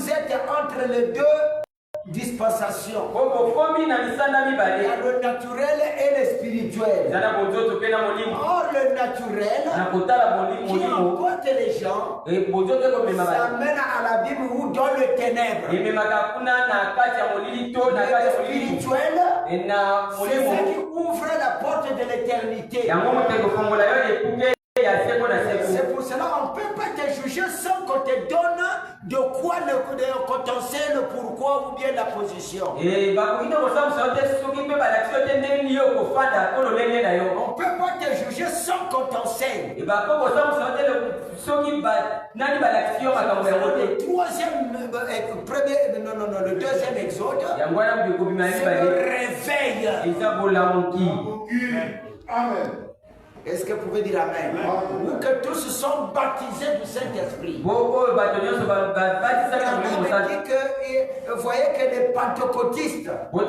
vous êtes entre les deux dispensations. Il y a le naturel et le spirituel. Or, le naturel qui emporte les gens s'amène à l'abîme ou dans le ténèbre. Le spirituel, c'est ce qui ouvre la porte de l'éternité. C'est pour cela qu'on ne peut pas te juger sans qu'on te donne de quoi qu'on t'enseigne le pourquoi ou bien la position. On ne peut pas te juger sans qu'on t'enseigne. Le deuxième exode, c'est le réveil. Amen. Est-ce que vous pouvez dire Amen? Ou que tous sont baptisés du Saint-Esprit. Vous voyez que les pentecôtistes, le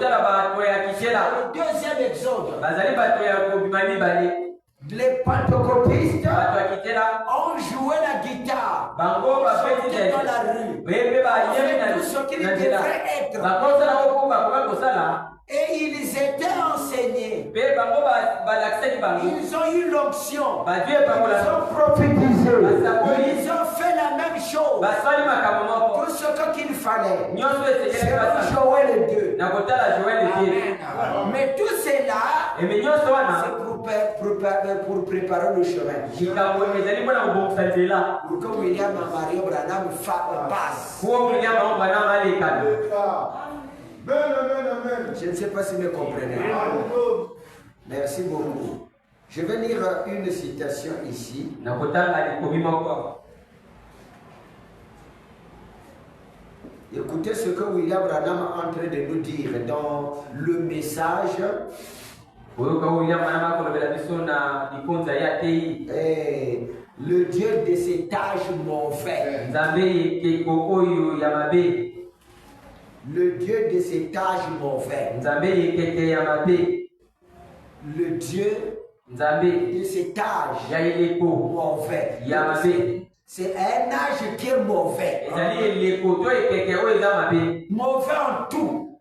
deuxième exode, les pentecôtistes ont joué la guitare dans la rue. Tout ce qu'ils devraient être. Et ils étaient enseignés. Ils ont eu l'onction. Ils ont prophétisé. Ils ont fait la même chose. Tout ce qu'il fallait. C'est Joël 2. Amen. Mais tout cela, c'est pour préparer le chemin. Pour que William Mario Branham passe. Je ne sais pas si vous me comprenez. Merci beaucoup. Je vais lire une citation ici. Écoutez ce que William Branham est en train de nous dire dans le message. Le Dieu de cet âge mauvais. Le Dieu de cet âge mauvais. Le Dieu de cet âge mauvais. C'est un âge qui est mauvais. Mauvais en tout.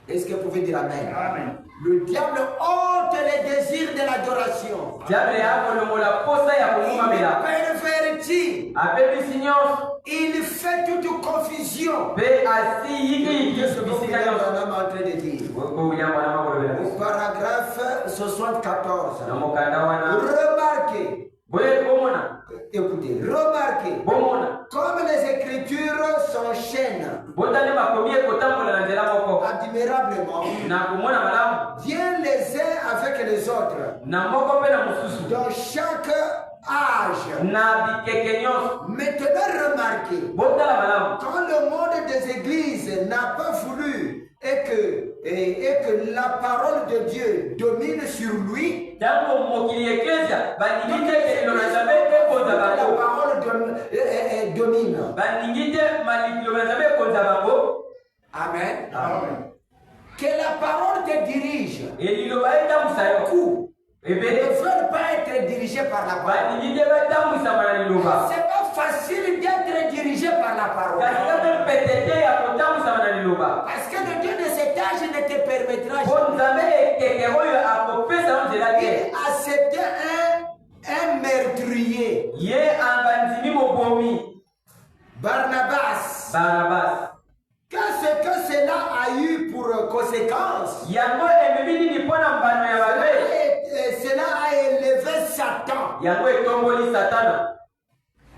Est-ce que vous pouvez dire Amen? Amen. Le diable ôte les désirs de l'adoration. Il fait toute confusion. Au paragraphe 74. Remarquez. Écoutez, remarquez. Comme les Écritures s'enchaînent admirablement, Dieu les uns avec les autres, dans chaque âge. Maintenant, remarquez, quand le monde des églises n'a pas voulu et que la parole de Dieu domine sur lui, la parole domine. Amen. Amen. Que la parole te dirige. Ne veulent pas être dirigés par la parole. C'est pas facile d'être dirigé par la parole. Parce que le Dieu de cet âge ne te permettra jamais. Il acceptait un meurtrier. Barnabas. Qu'est-ce que cela a eu pour conséquence? Cela a élevé Satan.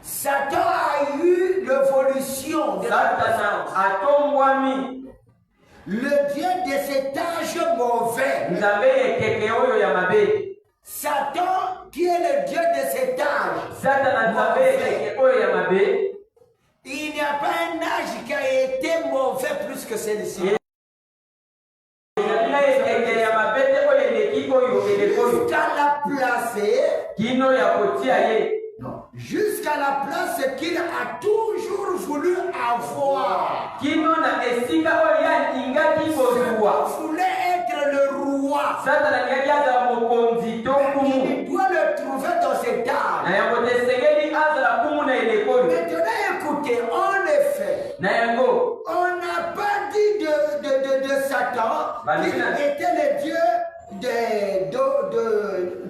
Satan a eu l'évolution de la puissance. Le Dieu de cet âge mauvais. Satan, qui est le Dieu de cet âge mauvais, il n'y a pas un âge qui a été mauvais plus que celui-ci. Jusqu'à la place qu'il a toujours voulu avoir. Il voulait être le roi. Il doit le trouver dans cet âge. Maintenant écoutez. qu'il était le Dieu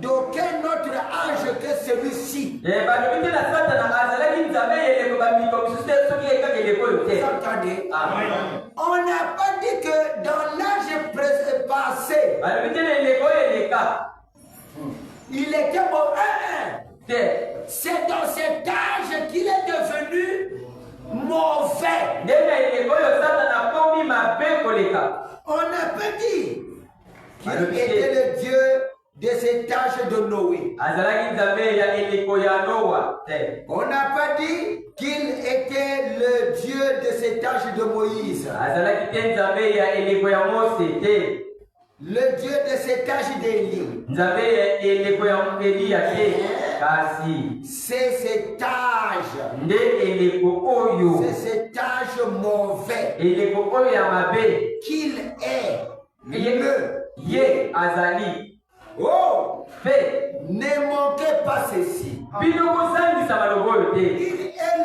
d'aucd'un autre âge que celui-ci. Vous entendez? On n'a pas dit que dans l'âge passé, il était bon. C'est dans cet âge qu'il est devenu mauvais. On n'a pas dit qu'il était le Dieu de cet âge de Noé. On n'a pas dit qu'il était le Dieu de cet âge de Moïse. Le Dieu de cet âge d'Élie. C'est cet âge. C'est cet âge mauvais qu'il est. Oh! Ne manquez pas ceci. Il est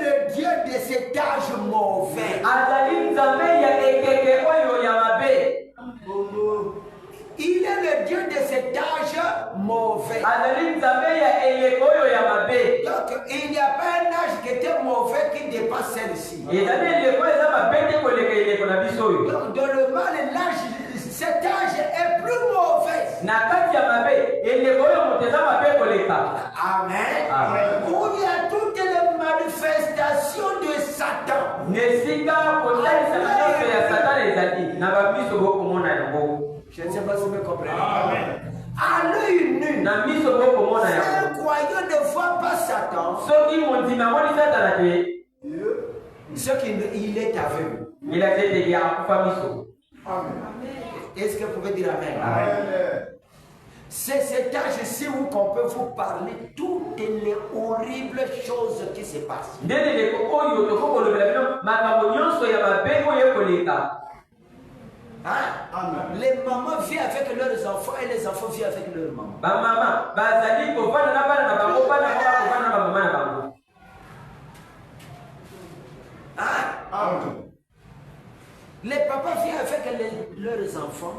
le Dieu de cet âge mauvais. Il est le Dieu de cet âge mauvais. Donc, il n'y a pas un âge qui était mauvais qui dépasse celle-ci. Donc, dans le mal, cet âge est plus mauvais. Amen. Où il y a toutes les manifestations de Satan. Je ne sais pas si vous me comprenez. À l'œil nu, un croyant ne voit pas Satan. Ce qu'il est aveugle. Est-ce que vous pouvez dire amen? C'est cet âge-ci où qu'on peut vous parler toutes les horribles choses qui se passent. Les mamans vivent avec leurs enfants et les enfants vivent avec leurs mamans. Les papas vivent avec leurs enfants.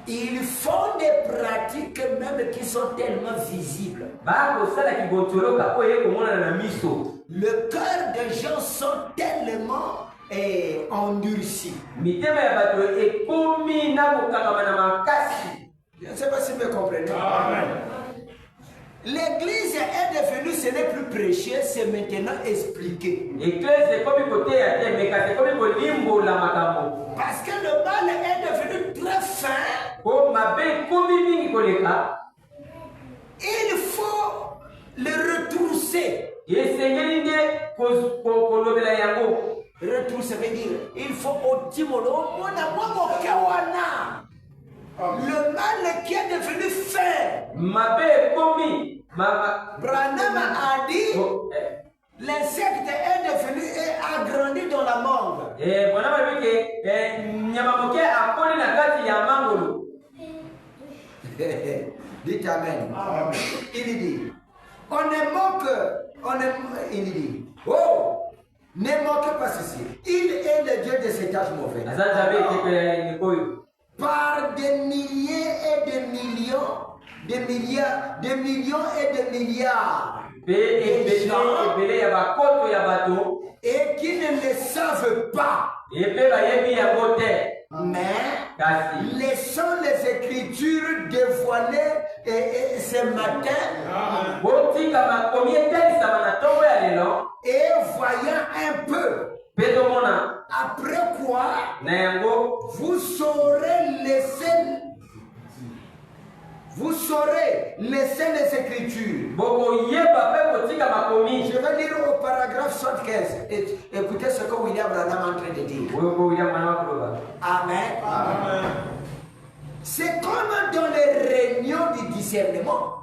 Ils font des pratiques même qui sont tellement visibles. Le cœur des gens sont tellement endurcis. Je ne sais pas si vous me comprenez. L'église est devenue, ce n'est plus prêcher, c'est maintenant expliquer. Parce que le mal est devenu très fin. Il faut le retrousser. Retrousser veut dire, il faut otimolo, le mal qui est devenu fin. Branham a dit, l'insecte est devenu et agrandi dans la mangue. Dites amen. Il dit, il dit, oh, ne manquez pas ceci. Il est le Dieu de cet âge mauvais. Par des milliers et des millions, des milliards, des millions et des milliards de gens, et qui ne le savent pas. Mais laissons les Écritures dévoilées ce matin et voyons un peu. Après quoi, vous saurez laisser les Écritures. Je vais lire au paragraphe 75. Écoutez ce que William Branham est en train de dire. Amen. C'est comme dans les réunions du discernement.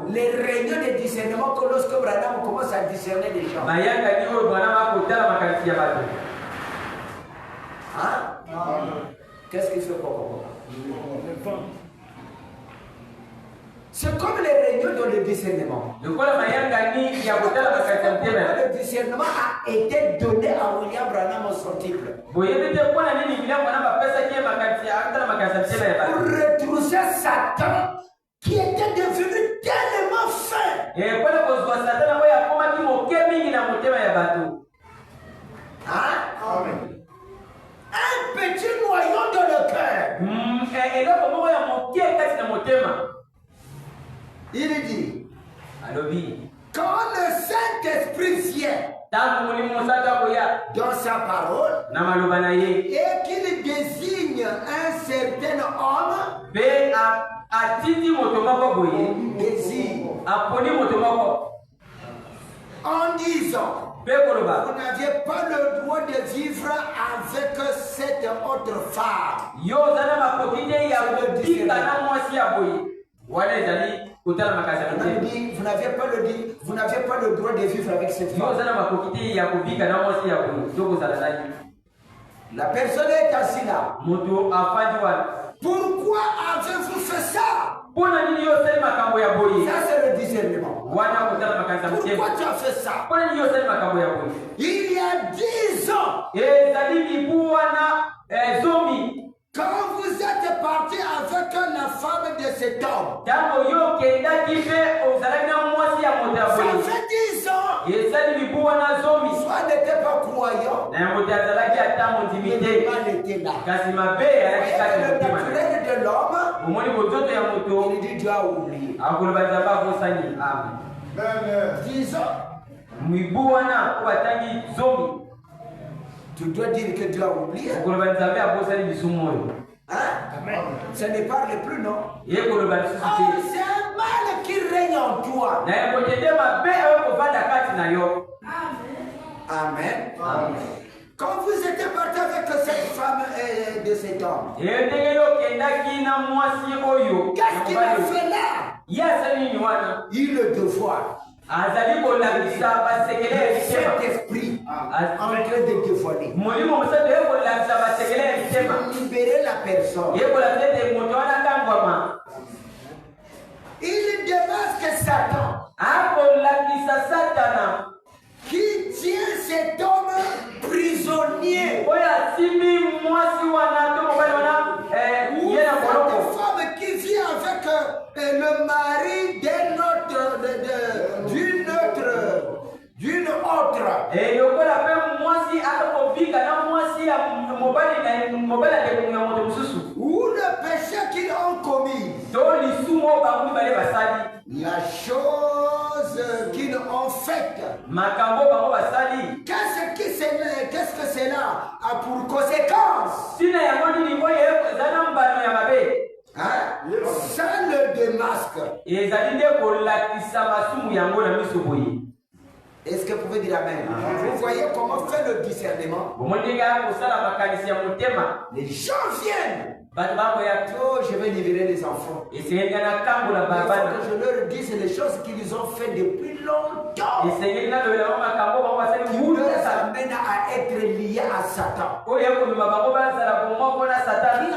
Les réunions de discernement, que lorsque Branham commence à discerner les gens. Qu'est-ce qu'il fait pour C'est comme les réunions dans le discernement. Le discernement a été donné à William Branham son titre. Pour retrousser Satan qui était devenu tellement fin. Hein? Un petit noyau dans le cœur. Il dit, quand le Saint-Esprit vient dans sa parole et qu'il désigne un certain homme, en disant, vous n'aviez pas le droit de vivre avec cette autre femme. Vous n'aviez pas le droit de vivre avec cette femme. La personne est assise là. Pourquoi avez-vous fait ça? Ça c'est le discernement. Pourquoi tu as fait ça? Il y a 10 ans, quand vous êtes parti avec la femme de cet homme, ça fait 10 ans, soit n'était pas croyant, mais le mal était là. Le naturel de l'homme, il dit Dieu a oublié. 10 ans. Tu dois dire que Dieu a oublié. Hein? Ça ne parle plus, non? C'est un mal qui règne en toi. Amen. Amen. Quand vous étiez parti avec cette femme de cet homme, qu'est-ce qu'il a fait là? Il le devoir. Le Saint-Esprit en train de dévoiler. Libérer la personne. Il démasque Satan qui tient cet homme prisonnier. Cette femme qui vit avec le mari d'une autre. Ou le péché qu'ils ont commis. La chose qu'ils ont faite. Qu'est-ce que cela a pour conséquence? Hein? Ça le démasque. Est-ce que vous pouvez dire Amen? Vous voyez comment fait le discernement? Les gens viennent. Oh, je vais libérer les enfants. Il faut que je leur dise les choses qu'ils ont fait depuis longtemps. Qui les amènent à être liés à Satan. Qui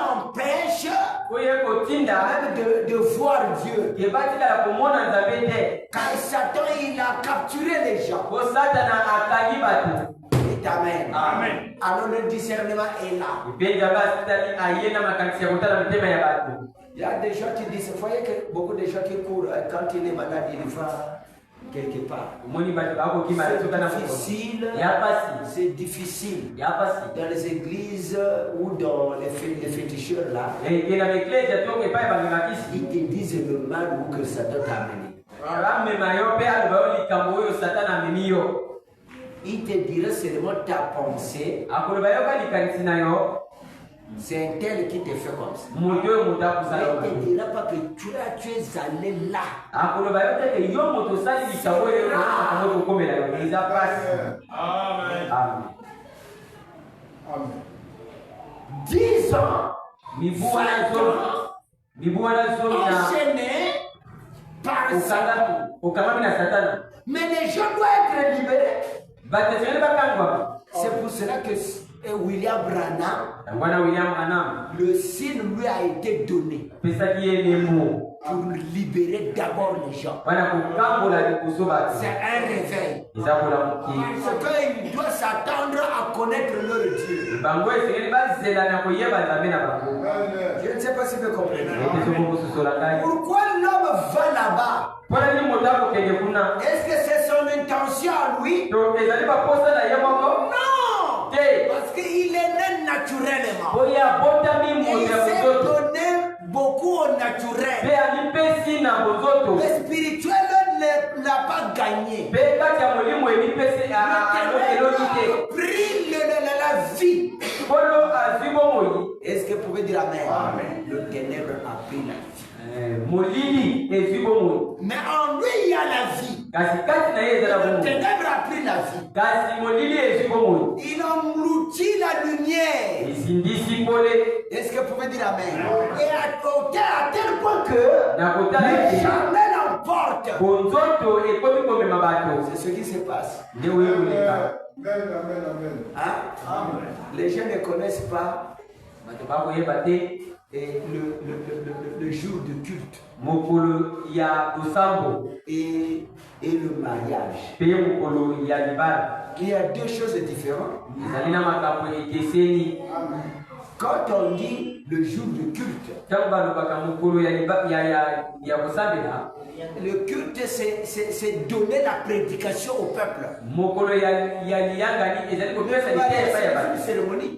empêche même de voir Dieu. Car Satan, il a capturé les gens. Amen. Amen. Alors le discernement est là. Il y a des gens qui disent, vous voyez que beaucoup de gens qui courent quand il est malade, il va quelque part. C'est difficile. Dans les églises ou dans les féticheurs là, ils te disent le mal où que Satan t'a amené. Il te dira seulement ta pensée. C'est un tel qui te fait comme ça. Mais il ne te dira pas que tu es allé là. Amen. 10 ans. Enchaîné par Satan. Mais les gens doivent être libérés. C'est pour cela que Et William Branham, le signe lui a été donné pour libérer d'abord les gens. C'est un réveil. Parce qu'il doit s'attendre à connaître leur Dieu. Je ne sais pas si vous comprenez. Pourquoi l'homme va là-bas? Est-ce que c'est son intention à lui? Non! Parce qu'il est né naturellement. Il s'est donné beaucoup au naturel. Le spirituel ne l'a pas gagné. Pris la vie. Est-ce que vous pouvez dire amen? Le ténèbre a pris la vie. Mais en lui il y a la vie. Le ténèbre a pris la vie. Il engloutit la lumière. Est-ce que vous pouvez dire amen? Et à tel point que le charnel emporte. C'est ce qui se passe. Hein? Les gens ne connaissent pas et le jour de culte et le mariage. Il y a deux choses différentes. Quand on dit le jour de culte, le culte c'est donner la prédication au peuple. C'est une cérémonie.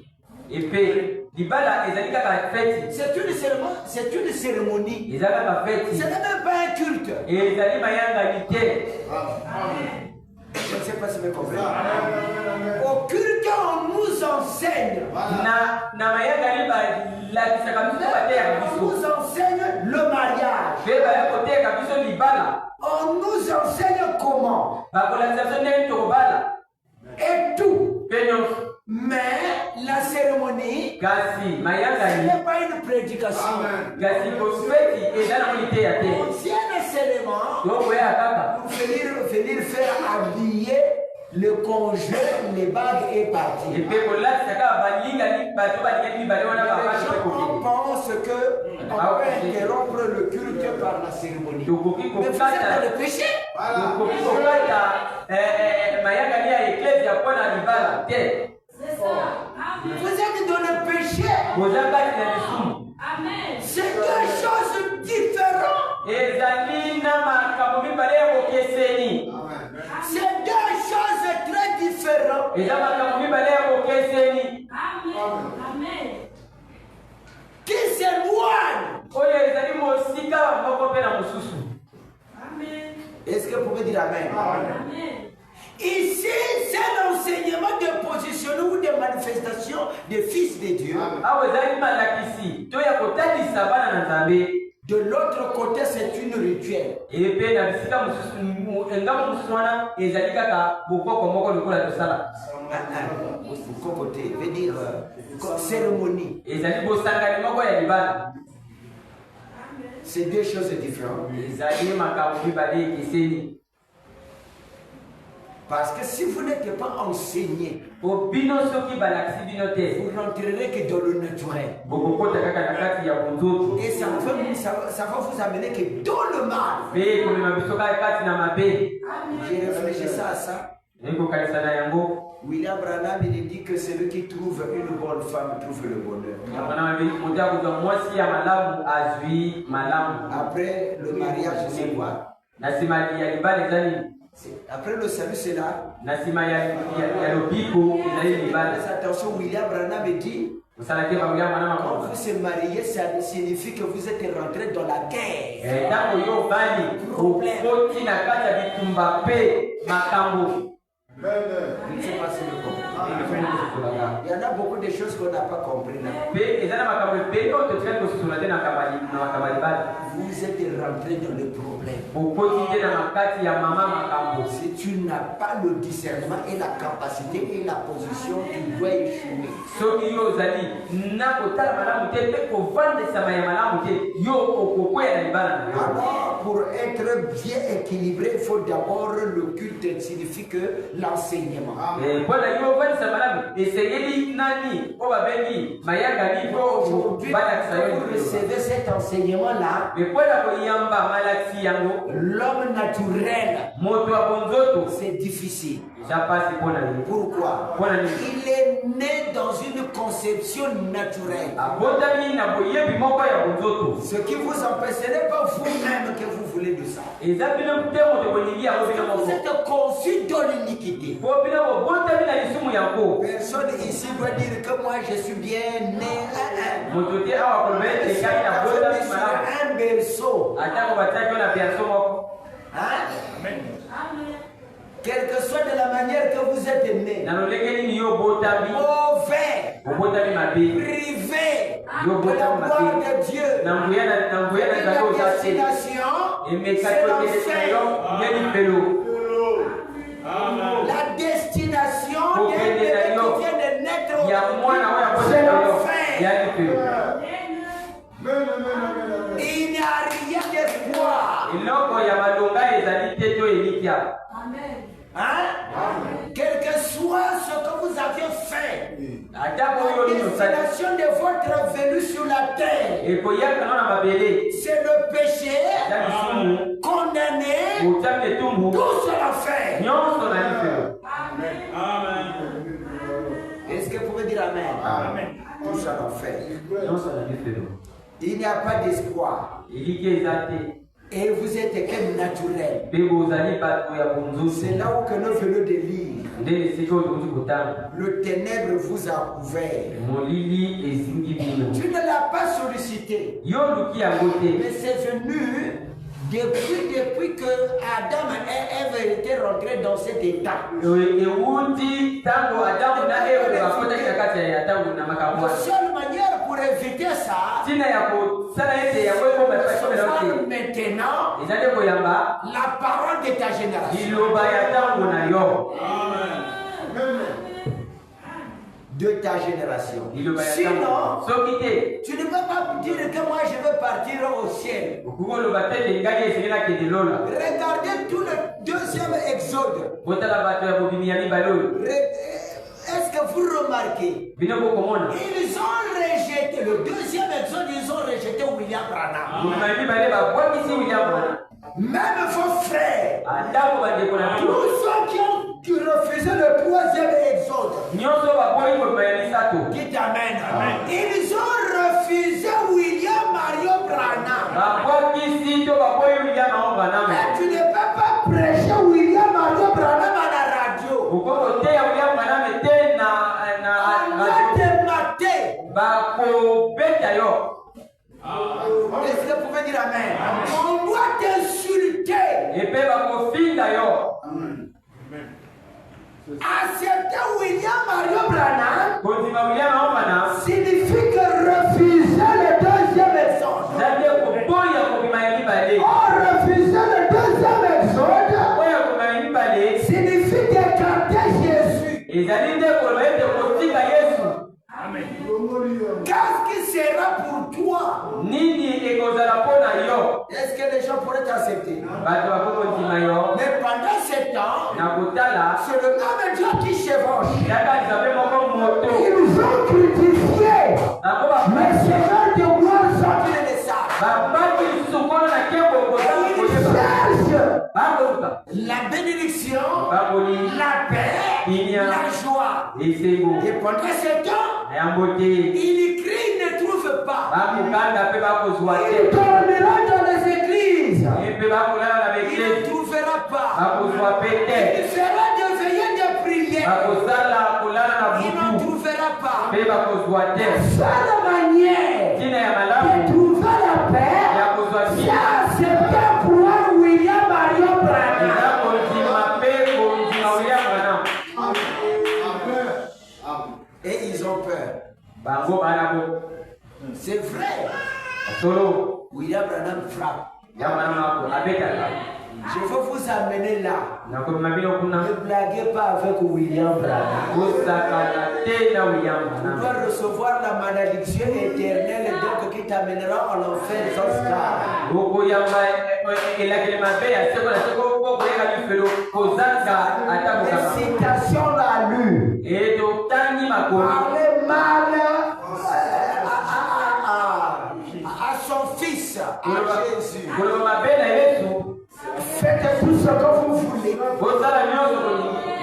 C'est une cérémonie. Ce n'est même pas un culte. Je ne sais pas si vous comprenez. Au culte, on nous enseigne. On nous enseigne le mariage. On nous enseigne comment. Et tout. Mais la cérémonie, ce n'est pas une prédication. Anciennement, pour venir faire habiller le conjoint, les bagues et partir. Les gens pensent qu'on peut interrompre le culte par la cérémonie. Mais vous êtes dans le péché. Vous êtes dans le péché. C'est deux choses différentes. C'est deux choses très différentes. Qui s'éloignent. Est-ce que vous pouvez dire amen? Ici, c'est l'enseignement de positionnement ou de manifestation des fils de Dieu. De l'autre côté, c'est une rituel. Côté veut dire cérémonie. C'est deux choses différentes. Parce que si vous n'êtes pas enseigné, vous rentrerez que dans le naturel. Et ça va vous amener que dans le mal. J'ai réfléchi à ça. William Branham il dit que celui qui trouve une bonne femme trouve le bonheur. Après le mariage, c'est quoi? Après le salut, c'est là. Attention, William Branham dit quand vous se mariez, ça signifie que vous êtes rentré dans la guerre. Problème. Je ne sais pas si vous comprenez. Il y en a beaucoup de choses qu'on n'a pas compris. Vous vous êtes rentré dans le problème. Si tu n'as pas le discernement et la capacité et la position, tu dois échouer. Alors, pour être bien équilibré, il faut d'abord le culte, signifie que l'enseignement. Aujourd'hui, vous recevez cet enseignement-là, l'homme naturel, c'est difficile. Pourquoi? Il est né dans une conception naturelle. Ce qui vous empêche, ce n'est pas vous-même que vous voulez de ça. Vous êtes conçu dans l'iniquité. Personne ici doit dire que moi je suis bien né. Un berceau. Amen. Quelle que soit de la manière que vous êtes né, mauvais, privé de la gloire de Dieu, la destination, c'est l'enfer. La destination d'un bébé qui vient de naître, c'est l'enfer. Il n'y a rien d'espoir. Hein? Quel que soit ce que vous avez fait, la destination de votre venue sur la terre, c'est le péché, condamné, tout cela fait. Amen. Est-ce que vous pouvez dire Amen? Amen. Tout cela fait. Il n'y a pas d'espoir. Et vous êtes qu'un naturel. C'est là où que nous venons de lire. Le ténèbre vous a couvert. Tu ne l'as pas sollicité. Mais c'est venu depuis que Adam et Ève étaient rentrés dans cet état. La seule manière pour éviter ça, maintenant la parole de ta génération. De ta génération. Sinon, tu ne peux pas dire que moi je veux partir au ciel. Regardez tout le deuxième exode. Est-ce que vous remarquez? Ils ont rejeté le deuxième exode, ils ont rejeté William Branham. Même vos frères, tous ceux qui ont refusé le troisième exode, dites Amen. Ils ont refusé William Mario Branham. Mais tu ne peux pas prêcher William Mario Branham à la radio. On va te mater. Est-ce que vous pouvez dire Amen? On doit t'insulter. Accepter William Mario Branham signifie que refuser le deuxième exode. Refuser le deuxième exode signifie d'écarter Jésus. Qu'est-ce qui sera pour toi? Est-ce que les gens pourraient t'accepter? Mais pendant 7 ans, c'est le même Dieu qui chevauche. Ils ont critiqué. Mais c'est l'heure de moi sortir de ça. La bénédiction, la paix, la joie. Et pendant 7 ans, il crie, il ne trouve pas. Il dormira dans les églises. Il ne trouvera pas. Il fera des veillées de prière. Il n'en trouvera pas. La seule manière de trouver la paix, c'est accepter pour William Mario Branham. Et ils ont peur. C'est vrai. William Branham frappe. Je veux vous amener là. Ne blaguez pas avec William Branham. Vous dois recevoir la malédiction éternelle donc qui t'amènera en enfer sans star. Les citations l'a lu. Parlez mal à son fils, à Jésus. Faites tout ce que vous voulez.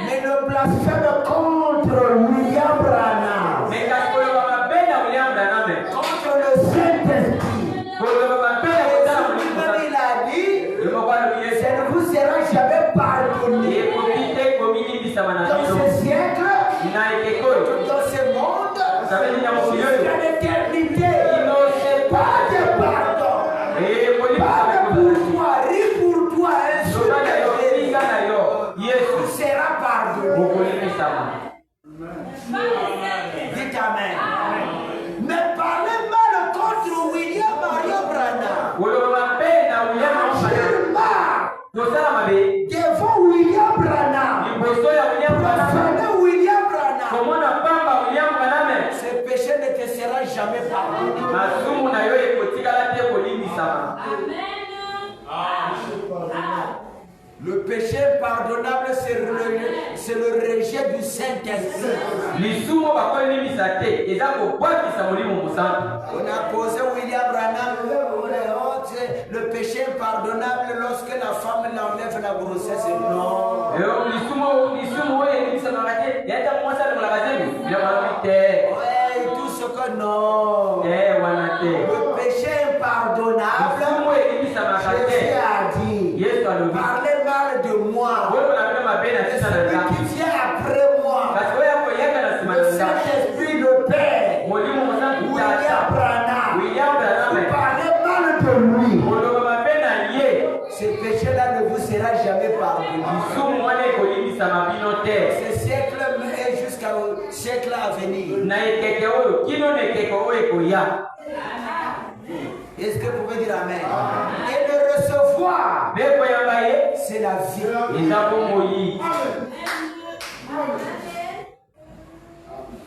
Mais ne blasphème contre William Branham. Contre le Saint-Esprit. Il a dit, ça ne vous sera jamais pardonné. Dans ce siècle, dans ce monde, jusqu'à l'éternité, pas de pardon. Pas de pour toi, ris pour toi, insulte tu seras pardonné. Dites Amen. Mais parlez mal contre William Mario Branham. Devant William Branham. Profanez William Branham. Ce péché ne te sera jamais pardonné. Le péché pardonnable, c'est le rejet du Saint-Esprit. On a posé William Branham, le péché impardonnable lorsque la femme l'enlève la grossesse. Non. Ouais, tout ce que non. Le péché impardonnable, Jésus a dit, parlez mal de moi. Celui qui vient après moi, le Saint-Esprit, le Père, William Branham, parlez mal de lui. Ce péché-là ne vous sera jamais pardonné. Ce siècle est jusqu'au siècle à venir. Est-ce que vous pouvez dire Amen? Et le recevoir, c'est la vie.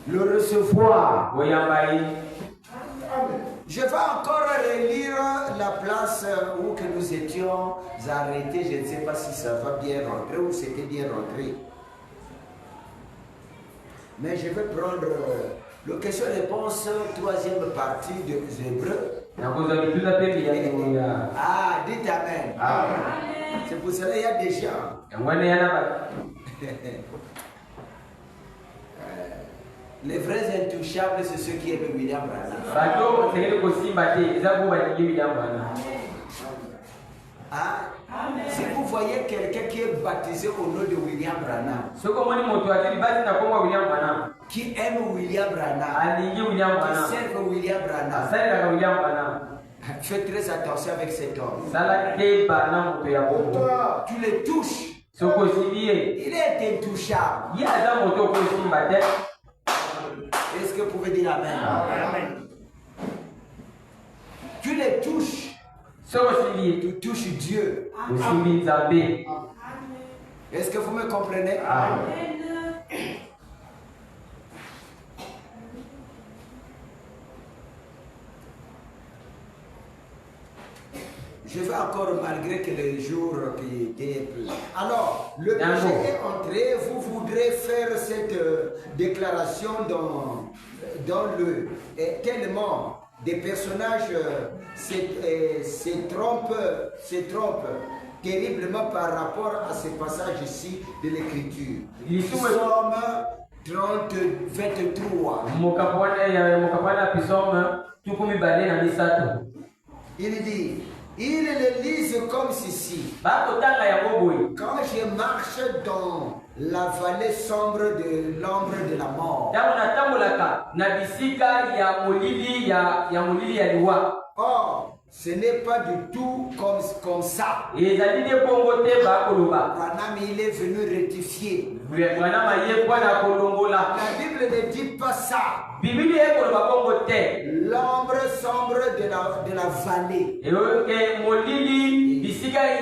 Le recevoir. Je vais encore relire la place où que nous étions arrêtés. Je ne sais pas si ça va bien rentrer ou c'était bien rentré. Mais je vais prendre le question-réponse, troisième partie des Hébreux. Ah, dites Amen. C'est pour cela qu'il y a des gens. Les vrais intouchables, c'est ceux qui aiment William Branham. Ah, si vous voyez quelqu'un qui est baptisé au nom de William Branham, qui aime William Branham, qui serve William Branham, faites très attention avec cet homme. Tu le touches. Il est intouchable. Est-ce que vous pouvez dire Amen? Amen. Tu les touches. Tu touches Dieu. Est-ce que vous me comprenez? Amen. Je vais encore, malgré que les jours qui étaient peu. Alors, le péché est entré, vous voudrez faire cette déclaration dans le... tellement des personnages se trompent terriblement par rapport à ce passage ici de l'Écriture. Psaume 30, 23. Il dit... Ils le lisent comme ceci. Quand je marche dans la vallée sombre de l'ombre de la mort. Or, ce n'est pas du tout comme ça. Branham, il est venu rectifier. La Bible ne dit pas ça. L'ombre sombre de la vallée.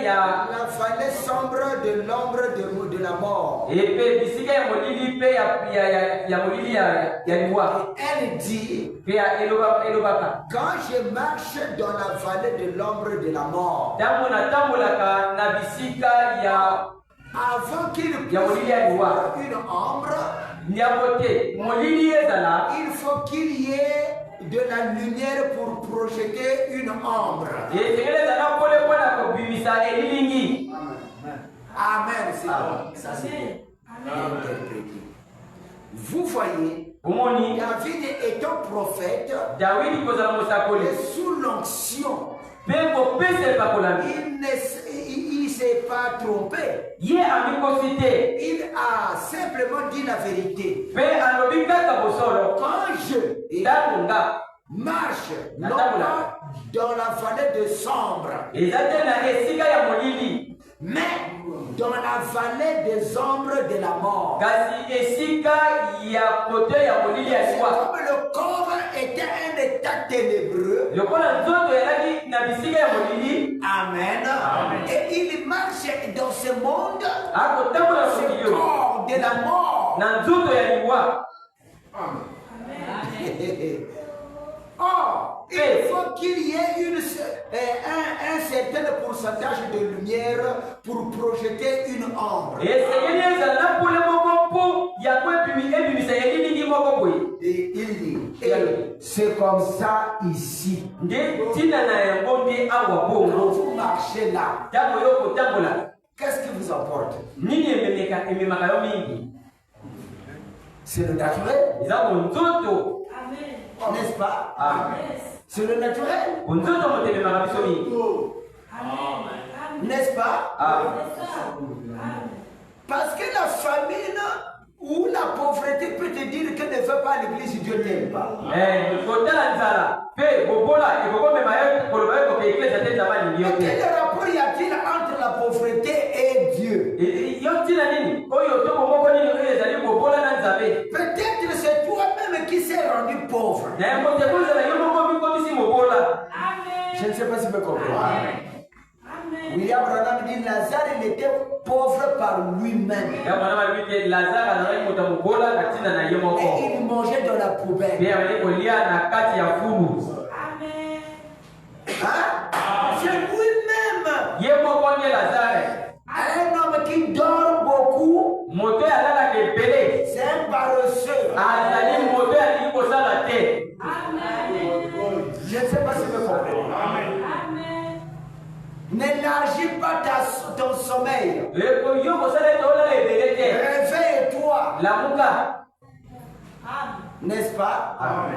La vallée sombre de l'ombre de la mort. Elle dit, quand je marche dans la vallée de l'ombre de la mort, avant qu'il puisse y avoir une ombre, il faut qu'il y ait de la lumière pour projeter une ombre. Amen. C'est bon. Ça c'est interprété. Vous voyez, David étant prophète, est sous l'onction. Il ne s'est pas trompé. Il a simplement dit la vérité. Quand je marche non pas dans la vallée de sombre, mais dans la vallée des ombres de la mort. Comme le corps était un état ténébreux. Amen. Et il marche dans ce monde, ce corps de la mort. Or, il faut qu'il y ait un certain pourcentage de lumière pour projeter une ombre. Et il dit, c'est comme ça ici. Quand vous marchez là, qu'est-ce qui vous emporte? C'est le naturel. N'est-ce pas? C'est le naturel. N'est-ce pas? Parce que la famine ou la pauvreté peut te dire que ne va pas à l'église, Dieu t'aime pas. Quel rapport y a-t-il entre la pauvreté et Dieu? Peut-être c'est toi-même qui s'est rendu pauvre. Je ne sais pas si vous comprenez. William Branham dit Lazare il était pauvre par lui-même. Et il mangeait dans la poubelle. C'est lui-même. Un homme qui dort beaucoup, c'est un paresseux. Je ne sais pas si vous comprenez. N'élargis pas ton sommeil. Réveille-toi. N'est-ce pas?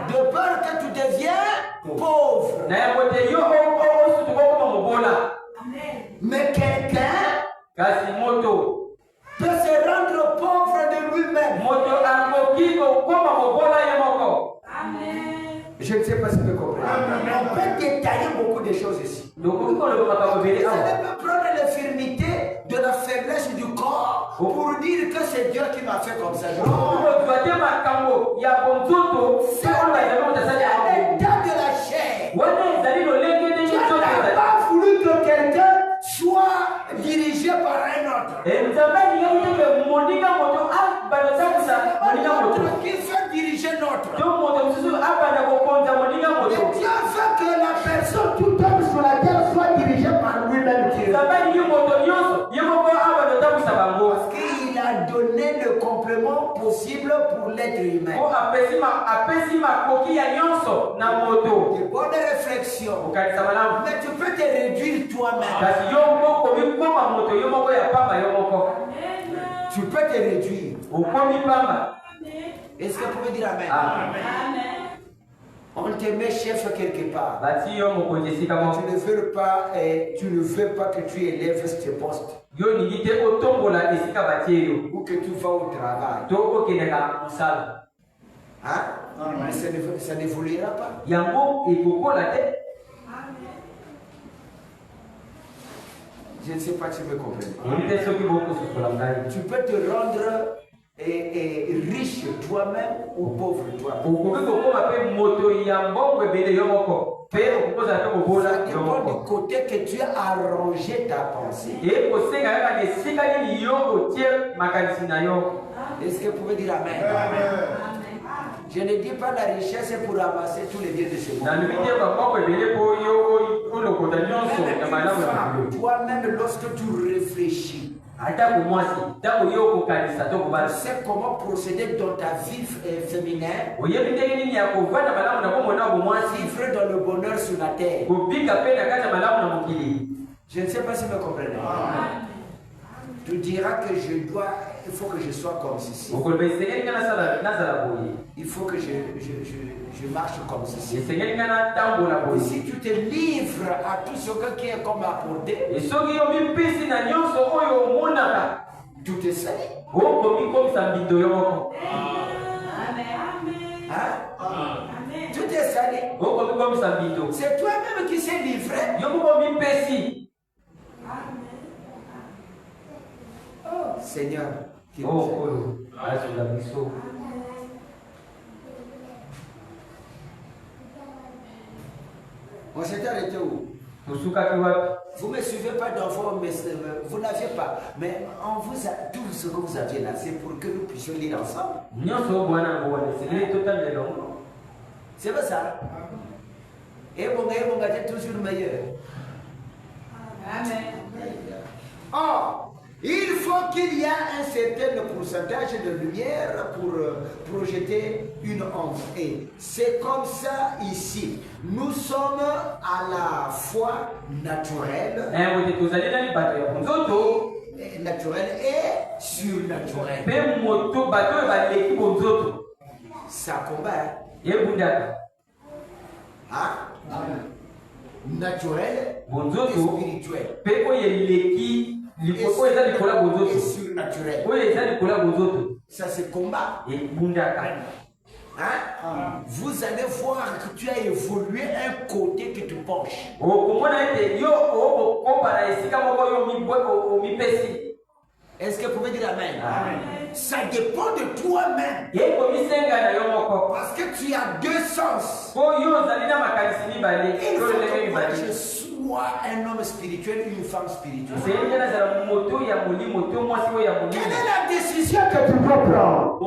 De peur que tu deviens pauvre. Mais quelqu'un peut se rendre pauvre de lui-même. Je ne sais pas si vous comprenez. On peut détailler beaucoup de choses ici. Vous allez prendre l'infirmité de la faiblesse du corps pour dire que c'est Dieu qui m'a fait comme ça. C'est l'état de la chair. Dieu n'a pas voulu que quelqu'un soit dirigé par un autre. Qui fait diriger l'autre. Et Dieu veut que la personne, tout homme sur la terre, soit dirigé par lui-même. Parce qu'il a donné le complément possible pour l'être humain. De bonnes réflexions. Mais tu peux te réduire toi-même. Tu peux te réduire. Est-ce que vous pouvez dire Amen? Amen. On te met chef quelque part. Tu ne veux pas que tu élèves ce poste. Ou que tu vas au travail. Hein? Mais ça n'évoluera pas. Je ne sais pas si vous comprenez. Tu peux te rendre riche toi-même ou pauvre toi-même. Ça dépend du côté que tu as arrangé ta pensée. Est-ce que vous pouvez dire Amen? Je ne dis pas la richesse pour ramasser tous les biens de ce monde. Toi-même, lorsque tu réfléchis, c'est comment procéder dans ta vie féminine, vivre dans le bonheur sur la terre. Je ne sais pas si vous me comprenez. Tu diras que il faut que je sois comme ceci. Il faut que je marche comme ceci. Et si tu te livres à tout ce qui est comme à porter, tout est sali. Hein? Tout est sali. C'est toi-même qui s'est livré. Seigneur, qui on s'est arrêté où? Vous ne me suivez pas d'enfants, vous n'aviez pas. Mais on vous a tout ce que vous aviez là, c'est pour que nous puissions lire ensemble. C'est pas ça? Et mon gars est toujours meilleur. Amen. Oh! Il faut qu'il y ait un certain pourcentage de lumière pour projeter une ombre. Et c'est comme ça ici. Nous sommes à la fois naturels. Naturel et surnaturel. Ça combat. Hein? Naturel et spirituel. Et surnaturel. Ça se combat. Hein? Vous allez voir que tu as évolué un côté que tu penches. Est-ce que vous pouvez dire Amen? Amen. Ça dépend de toi-même. Parce que tu as deux sens. Il faut que je sois un homme spirituel, une femme spirituelle. Quelle est la décision que tu dois prendre? Je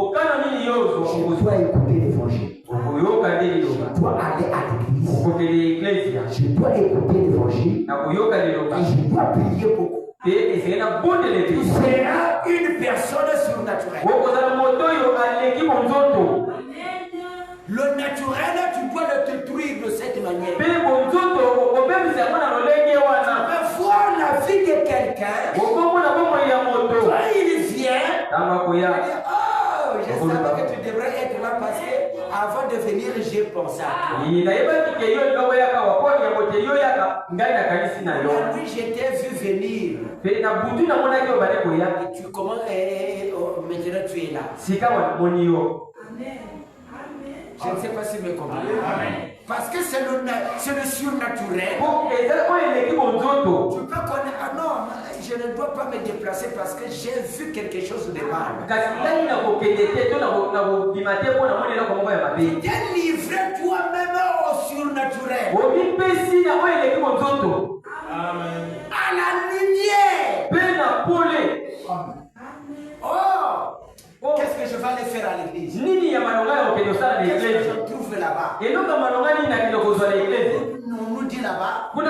dois écouter l'évangile. Je dois aller à l'église. Je dois écouter l'évangile. Et je dois prier beaucoup. Tu seras une personne surnaturelle. Le naturel, tu dois le détruire de cette manière. Tu peux voir la vie de quelqu'un. Quand il vient, il dit, oh, je savais que tu devrais être là parce que avant de venir, j'ai pensé à toi. Oui, je t'ai vu venir. Et tu commences, maintenant tu es là. Je ne sais pas si vous me comprenez. Parce que c'est le surnaturel. Tu peux connaître, ah non, je ne dois pas me déplacer parce que j'ai vu quelque chose de mal. Tu t'es livré toi-même au surnaturel. À la lumière. Oh, qu'est-ce que je vais aller faire à l'église? Qu'est-ce que je trouve là-bas? On nous dit là-bas. On a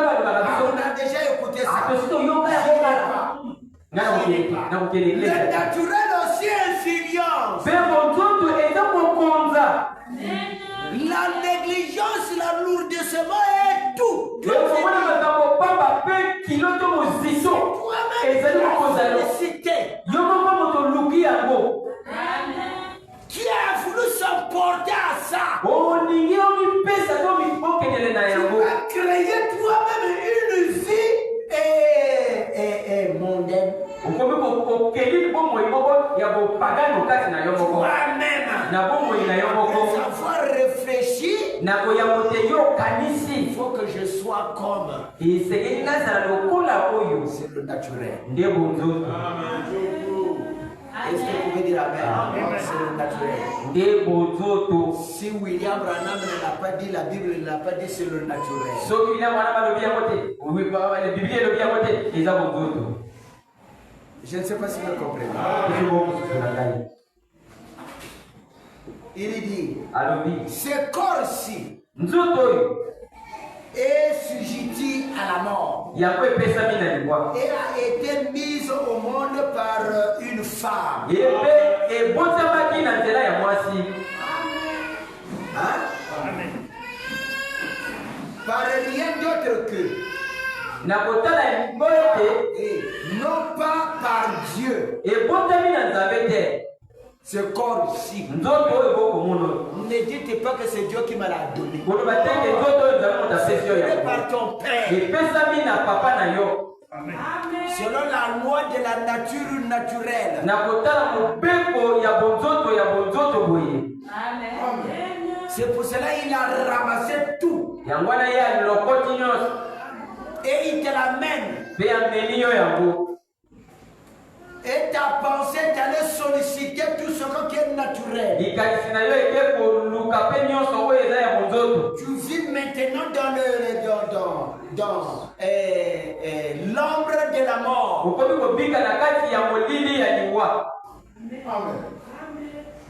déjà écouté ça. Le naturel aussi influence. La négligence, la lourdissement et tout. Qui a voulu s'emporter à ça? Tu vas créer toi-même une vie mondaine. Toi-même. Savoir réfléchir. Il faut que je sois comme. C'est le naturel. Est-ce que vous pouvez dire Amen? C'est le naturel. Si William Branham ne l'a pas dit, la Bible ne l'a pas dit, c'est le naturel. Je ne sais pas si vous comprenez. Il dit, ce corps-ci est sujetti à la mort et a été mise au monde par une femme. Hein? Par rien d'autre que non pas par Dieu. Ce corps-ci. Ne dites pas que c'est Dieu qui me l'a donné. C'est par ton père. Selon la loi de la nature naturelle. C'est pour cela qu'il a ramassé tout. Et il te l'amène. Et ta pensée d'aller solliciter tout ce qui est naturel. Tu vis maintenant dans l'ombre de la mort. Amen.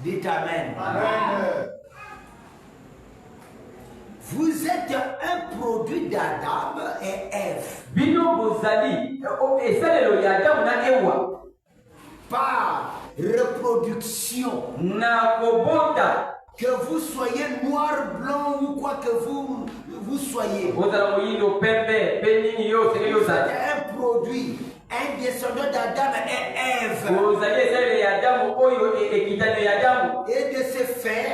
Dites Amen. Amen. Vous êtes un produit d'Adam et Ève. Par reproduction. Que vous soyez noir, blanc ou quoi que vous soyez. Vous êtes un produit, un descendant d'Adam et Ève. Et de ce fait,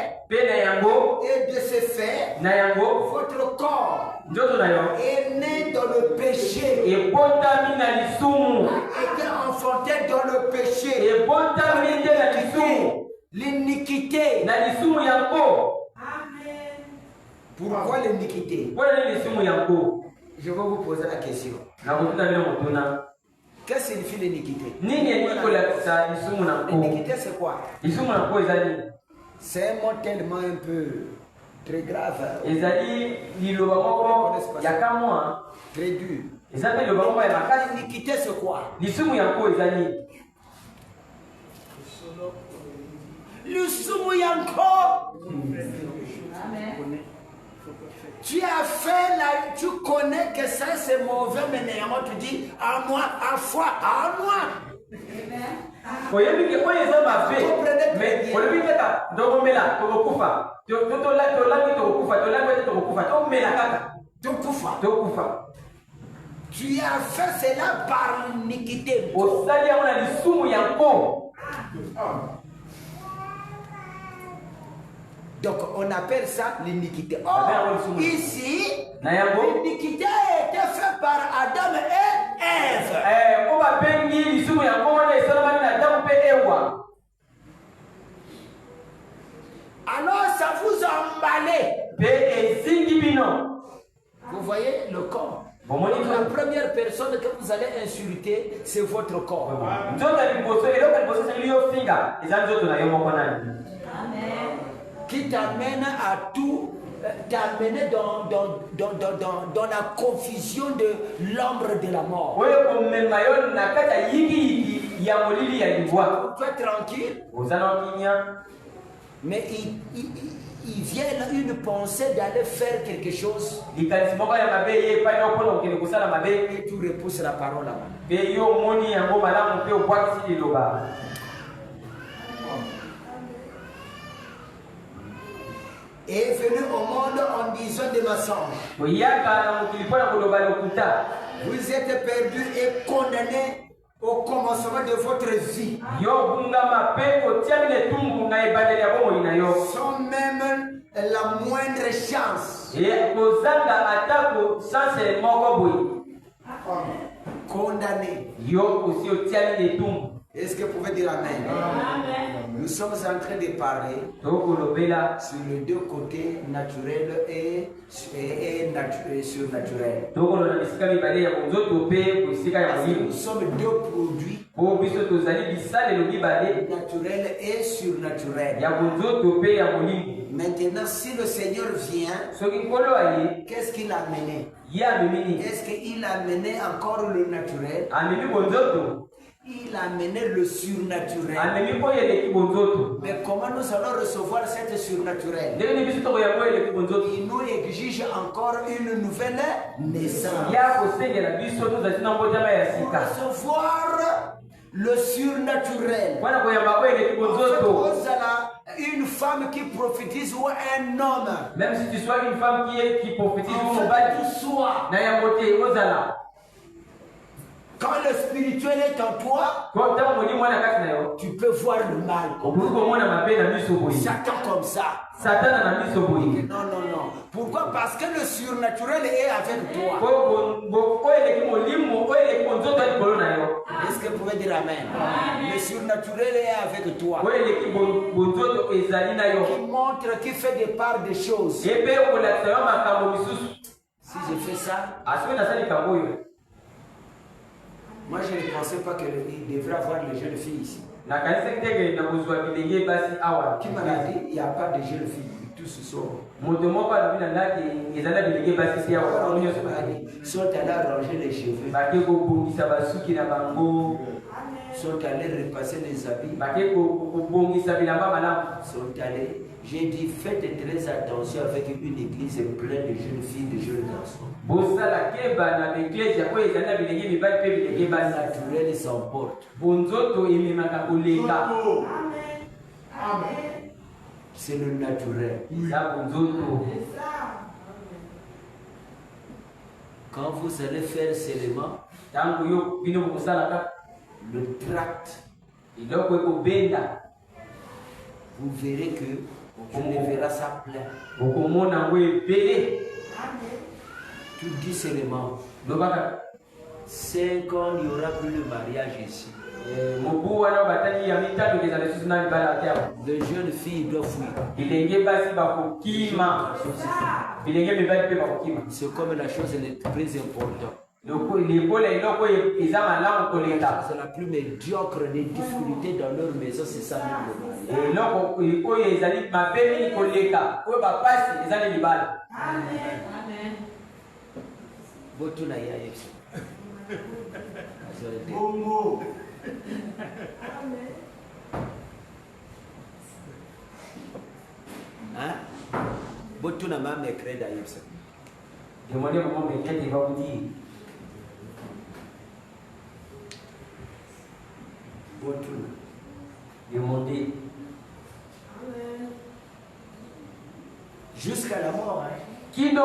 votre corps est né dans le péché. A été enfanté dans le péché. L'iniquité. Pourquoi l'iniquité? Je vais vous poser la question. Qu'est-ce que signifie l'iniquité? L'iniquité, c'est quoi? C'est un mot tellement un peu très grave. Très dur. L'iniquité, c'est quoi? Lusumu yanko. Tu as fait là, tu connais que ça c'est mauvais, mais néanmoins tu dis à moi, à foi, à moi. Tu as fait cela par l'iniquité. Donc on appelle ça l'iniquité. Or, ici, l'iniquité a été faite par Adam et Ève. Alors ça vous emballait. Vous voyez le corps. La première personne que vous allez insulter, c'est votre corps. Qui t'amène à tout, t'amener dans la confusion de l'ombre de la mort. Toi tranquille, mais il vient là une pensée d'aller faire quelque chose. Et tu repousses la parole là-bas. Est venu au monde en disant des mensonges. Vous êtes perdus et condamnés au commencement de votre vie. Sans même la moindre chance. Condamnés. Est-ce que vous pouvez dire Amen? Amen. Nous sommes en train de parler sur les deux côtés, naturel et surnaturel. Nous sommes deux produits, naturel et surnaturel. Maintenant, si le Seigneur vient, qu'est-ce qu'il a amené? Est-ce qu'il a amené encore le naturel? Il a amené le surnaturel. Mais comment nous allons recevoir cette surnaturel? Il nous exige encore une nouvelle naissance. Pour recevoir le surnaturel, une femme qui prophétise ou un homme, même si tu sois une femme qui prophétise, quand le spirituel est en toi, tu peux voir le mal. Satan comme ça. Non, non, non. Pourquoi? Parce que le surnaturel est avec toi. Est-ce que vous pouvez dire Amen? Le surnaturel est avec toi. Qui montre, qui fait des parts des choses. Si je fais ça, moi je ne pensais pas qu'il devrait avoir les jeunes filles ici. Qui m'a dit il n'y a pas de jeunes filles, tous se sont. Ils sont allés arranger les cheveux. Ils sont allés repasser les habits. Ils sont allés. J'ai dit faites très attention avec une église pleine de jeunes filles, de jeunes garçons. Naturel s'emporte. C'est le naturel. Quand vous allez faire seulement le tract, vous verrez que on ne verra ça plein. Tu dis seulement 5 ans, il n'y aura plus de mariage ici. Les jeunes filles doivent fuir. C'est comme la chose la plus importante. C'est la plus médiocre des difficultés dans leur maison, c'est ça même. Demandez comment il va vous dire. Demandez. Jusqu'à la mort. Kino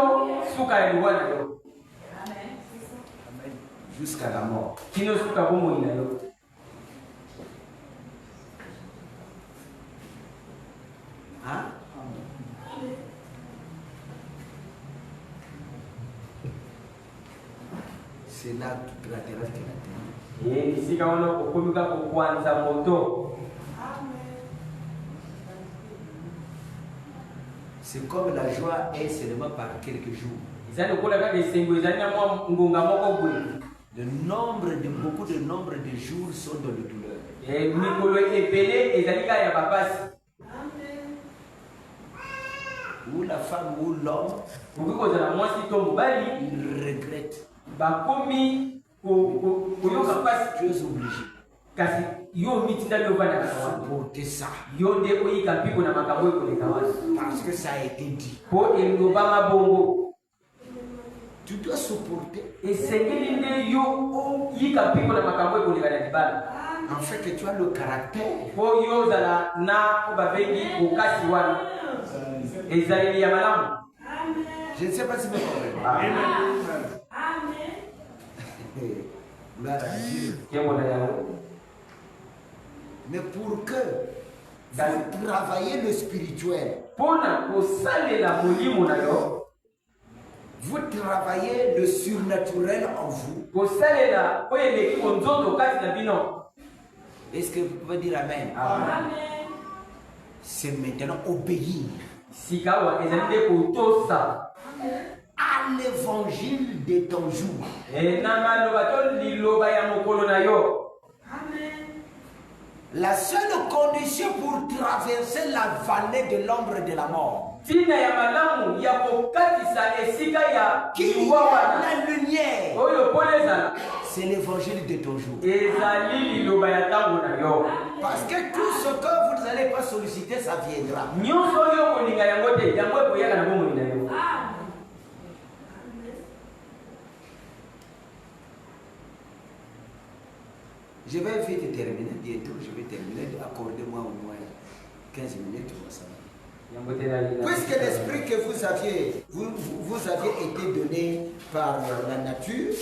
suka eliwana yo. Jusqu'à la mort. Kino suka bomo ina yo. Hein? C'est là toute la terre qui la terre. Ici quand on okomika kwanza moto. C'est comme la joie est seulement par quelques jours. Le nombre de beaucoup de jours sont dans le douleur. Ou la femme ou l'homme, il regrette. Tu es obligé. Supporter ça. Parce que ça a été dit. Tu dois supporter. En fait, tu as le caractère. Je ne sais pas si vous comprenez. Amen. Gloire à Dieu. Mais pour que vous travaillez le spirituel, vous travaillez le surnaturel en vous, Est-ce que vous pouvez dire Amen? Amen. C'est maintenant obéir à l'évangile de ton jour. La seule condition pour traverser la vallée de l'ombre de la mort, qui est la lumière, c'est l'évangile de ton jour. Parce que tout ce que vous n'allez pas solliciter, ça viendra. Je vais vite terminer, bientôt je vais terminer, accordez-moi au moins 15 minutes pour ça. Puisque l'esprit que vous aviez été donné par la nature,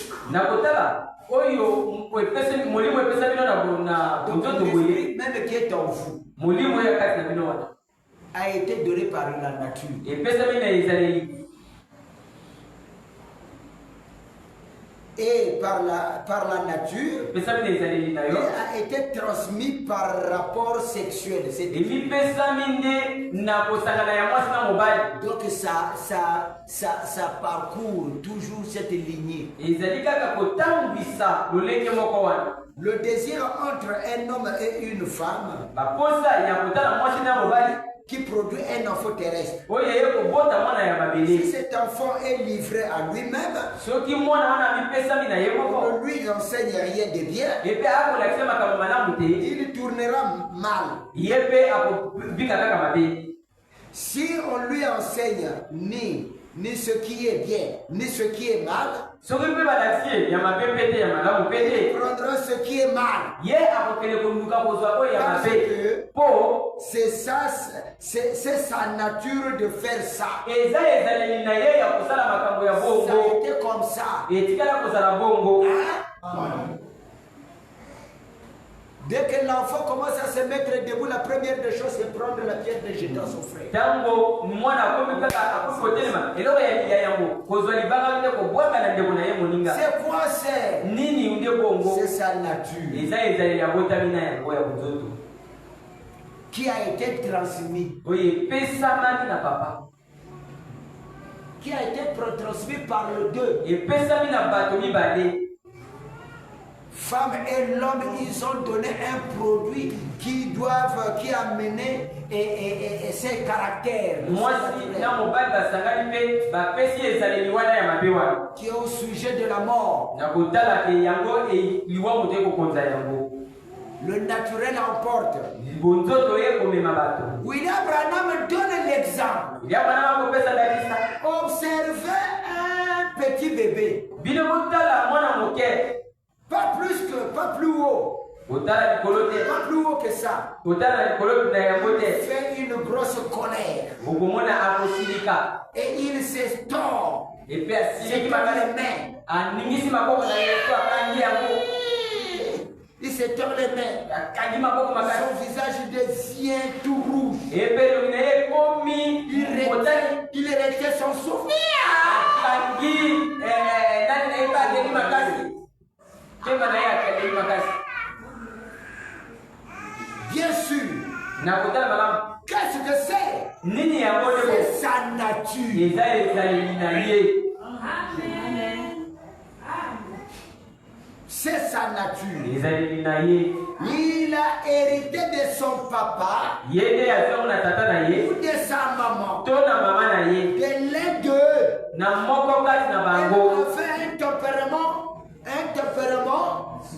même qui est en vous, a été donné par la nature. Et par la nature, il a été transmis par rapport sexuel. Donc ça parcourt toujours cette lignée. Le désir entre un homme et une femme qui produit un enfant terrestre. Si cet enfant est livré à lui-même, on ne lui enseigne rien de bien, il tournera mal. Si on lui enseigne ni ce qui est bien, ni ce qui est mal, il prendra ce qui est mal. Parce que c'est sa nature de faire ça. Ça a été comme ça. Hein? Dès que l'enfant commence à se mettre debout, la première des choses, c'est prendre la pierre de jeter à son frère. C'est quoi c'est sa nature qui a été transmise. Qui a été transmis par le deux. Femme et l'homme, ils ont donné un produit qui a mené ses caractères. Qui est au sujet de la mort. Le naturel emporte. William Branham donne l'exemple. Observez un petit bébé. Pas plus haut. Pas plus haut que ça. Il fait une grosse colère. Et il se tord. Il se tord les mains. Il se tord les mains. Son visage devient tout rouge. Il retient son souffle. Bien sûr. Qu'est-ce que c'est? C'est sa nature. C'est sa nature. Il a hérité de son papa ou de sa maman. De l'un d'eux. Il avait un tempérament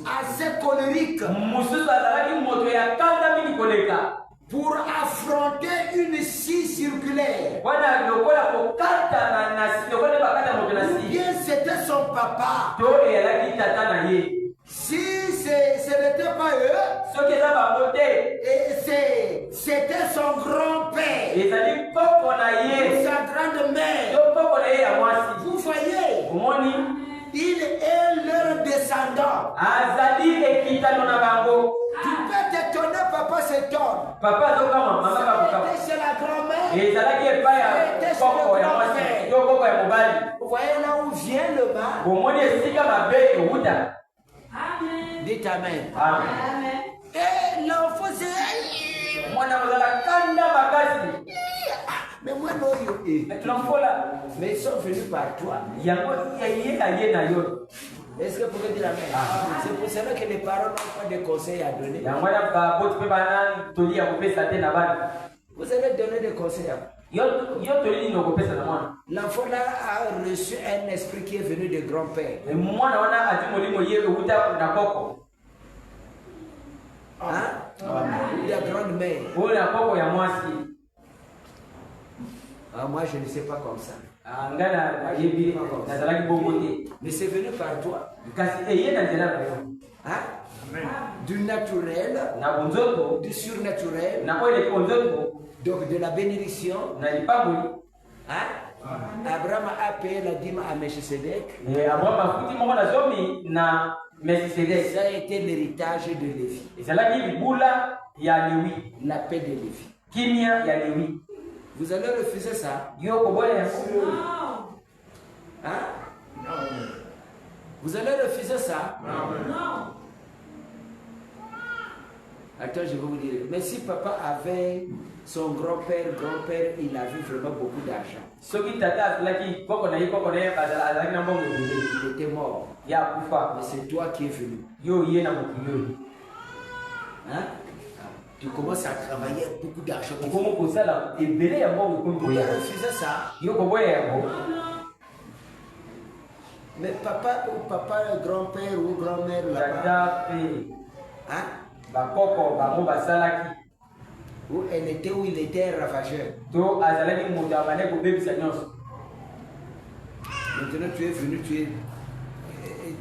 assez colérique pour affronter une scie circulaire. Ou bien c'était son papa. Si ce n'était pas eux, c'était son grand-père, sa grand-mère. Vous voyez, il est leur descendant. Tu peux t'étonner, papa s'étonne. C'est la grand-mère. Vous voyez là où vient le mal. Dites Amen. Amen. Et l'enfant c'est... Mais moi non, mais ils sont venus par toi. Est-ce que vous pouvez dire amen? C'est pour cela que les parents n'ont pas de conseils à donner. Vous allez donner des conseils à l'enfant là a reçu un esprit qui est venu de grand-père. Hein? De la grande-mère. Moi je ne sais pas comme ça. Mais c'est venu par toi. Hein? Du naturel, du surnaturel, donc de la bénédiction. Hein? Abraham a payé la dîme à Melchisedec. Ça a été l'héritage de Lévi. La paix de Lévi. Vous allez refuser ça? Hein? Vous allez refuser ça? Non. Attends, je vais vous dire. Mais si papa avait son grand-père, il avait vraiment beaucoup d'argent. Il était mort. Mais c'est toi qui es venu. Hein? Tu commences à travailler beaucoup d'argent. Tu refuser ça? Mais papa ou grand-père ou grand-mère là-bas, hein? Où elle était, où il était un ravageur. Maintenant tu es venu,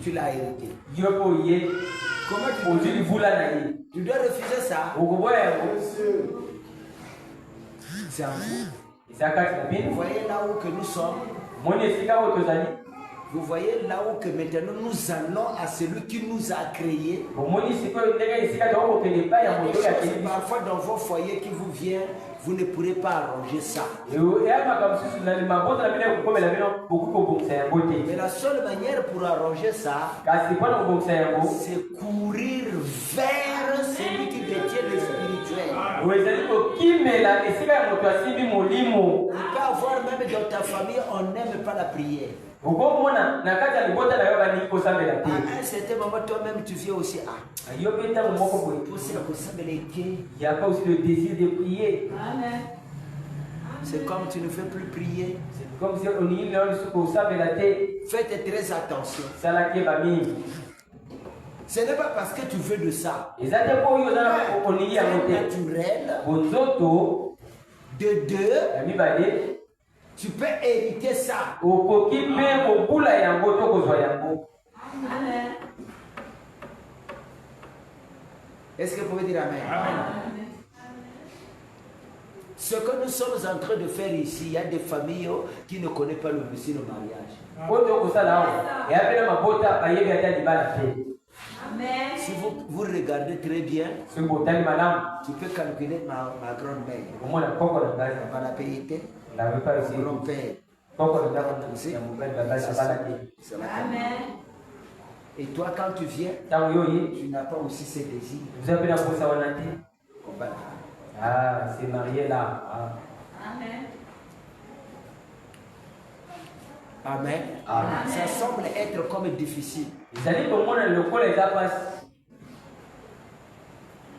tu l'as hérité. Comment tu dois refuser ça? C'est un vous. Vous voyez là où que nous sommes. Vous voyez là où que maintenant nous allons à celui qui nous a créés. Parfois dans vos foyers qui vous viennent, vous ne pourrez pas arranger ça. Mais la seule manière pour arranger ça, c'est courir vers celui qui détient le spirituel. Il peut avoir même dans ta famille, on n'aime pas la prière. À un certain moment, toi-même, tu viens aussi. Il y a pas aussi le désir de prier. C'est comme tu ne fais plus prier. C'est comme si on faites très attention. Ce n'est pas parce que tu veux de ça. C'est naturel. De deux. Tu peux hériter ça. Est-ce que vous pouvez dire amen? Amen. Ce que nous sommes en train de faire ici, il y a des familles qui ne connaissent pas le monsieur de mariage. Amen. Si vous regardez très bien, tu peux calculer ma grand-mère. Ma payer grand-père. Amen. Et toi, quand tu viens, tu n'as pas aussi ces désirs. C'est marié là. Amen. Amen. Amen. Ça semble être comme difficile.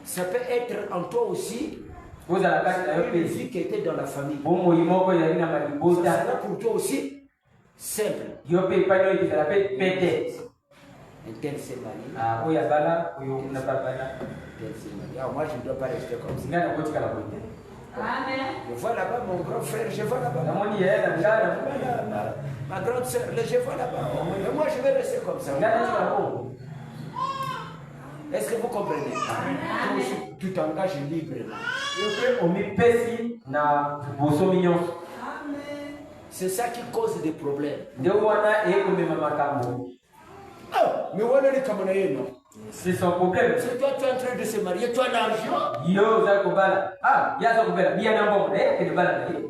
Ça peut être en toi aussi. Une vie qui était dans la famille. Ça sera pour toi aussi simple. Un tel s'est marié. Moi, je ne dois pas rester comme ça. Amen. Je vois là-bas mon grand frère, je vois là-bas. Ma grande soeur, je vois là-bas. Mais moi, je vais rester comme ça. Est-ce que vous comprenez? Tu t'engages librement. C'est ça qui cause des problèmes. Mais on est comme non. C'est son problème. C'est toi, tu es en train de se marier, tu as l'argent.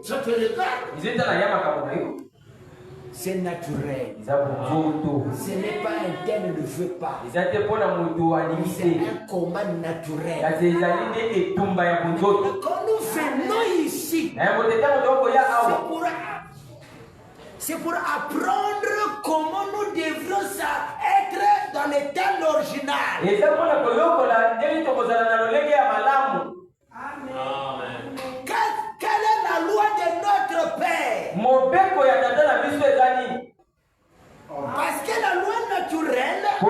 Ça te regarde. C'est naturel. Ce n'est pas un tel ne veut pas. C'est un combat naturel. Quand nous venons ici, c'est pour apprendre comment nous devrions être dans l'état original. Quelle est la loi de notre Père? Parce que la loi naturelle de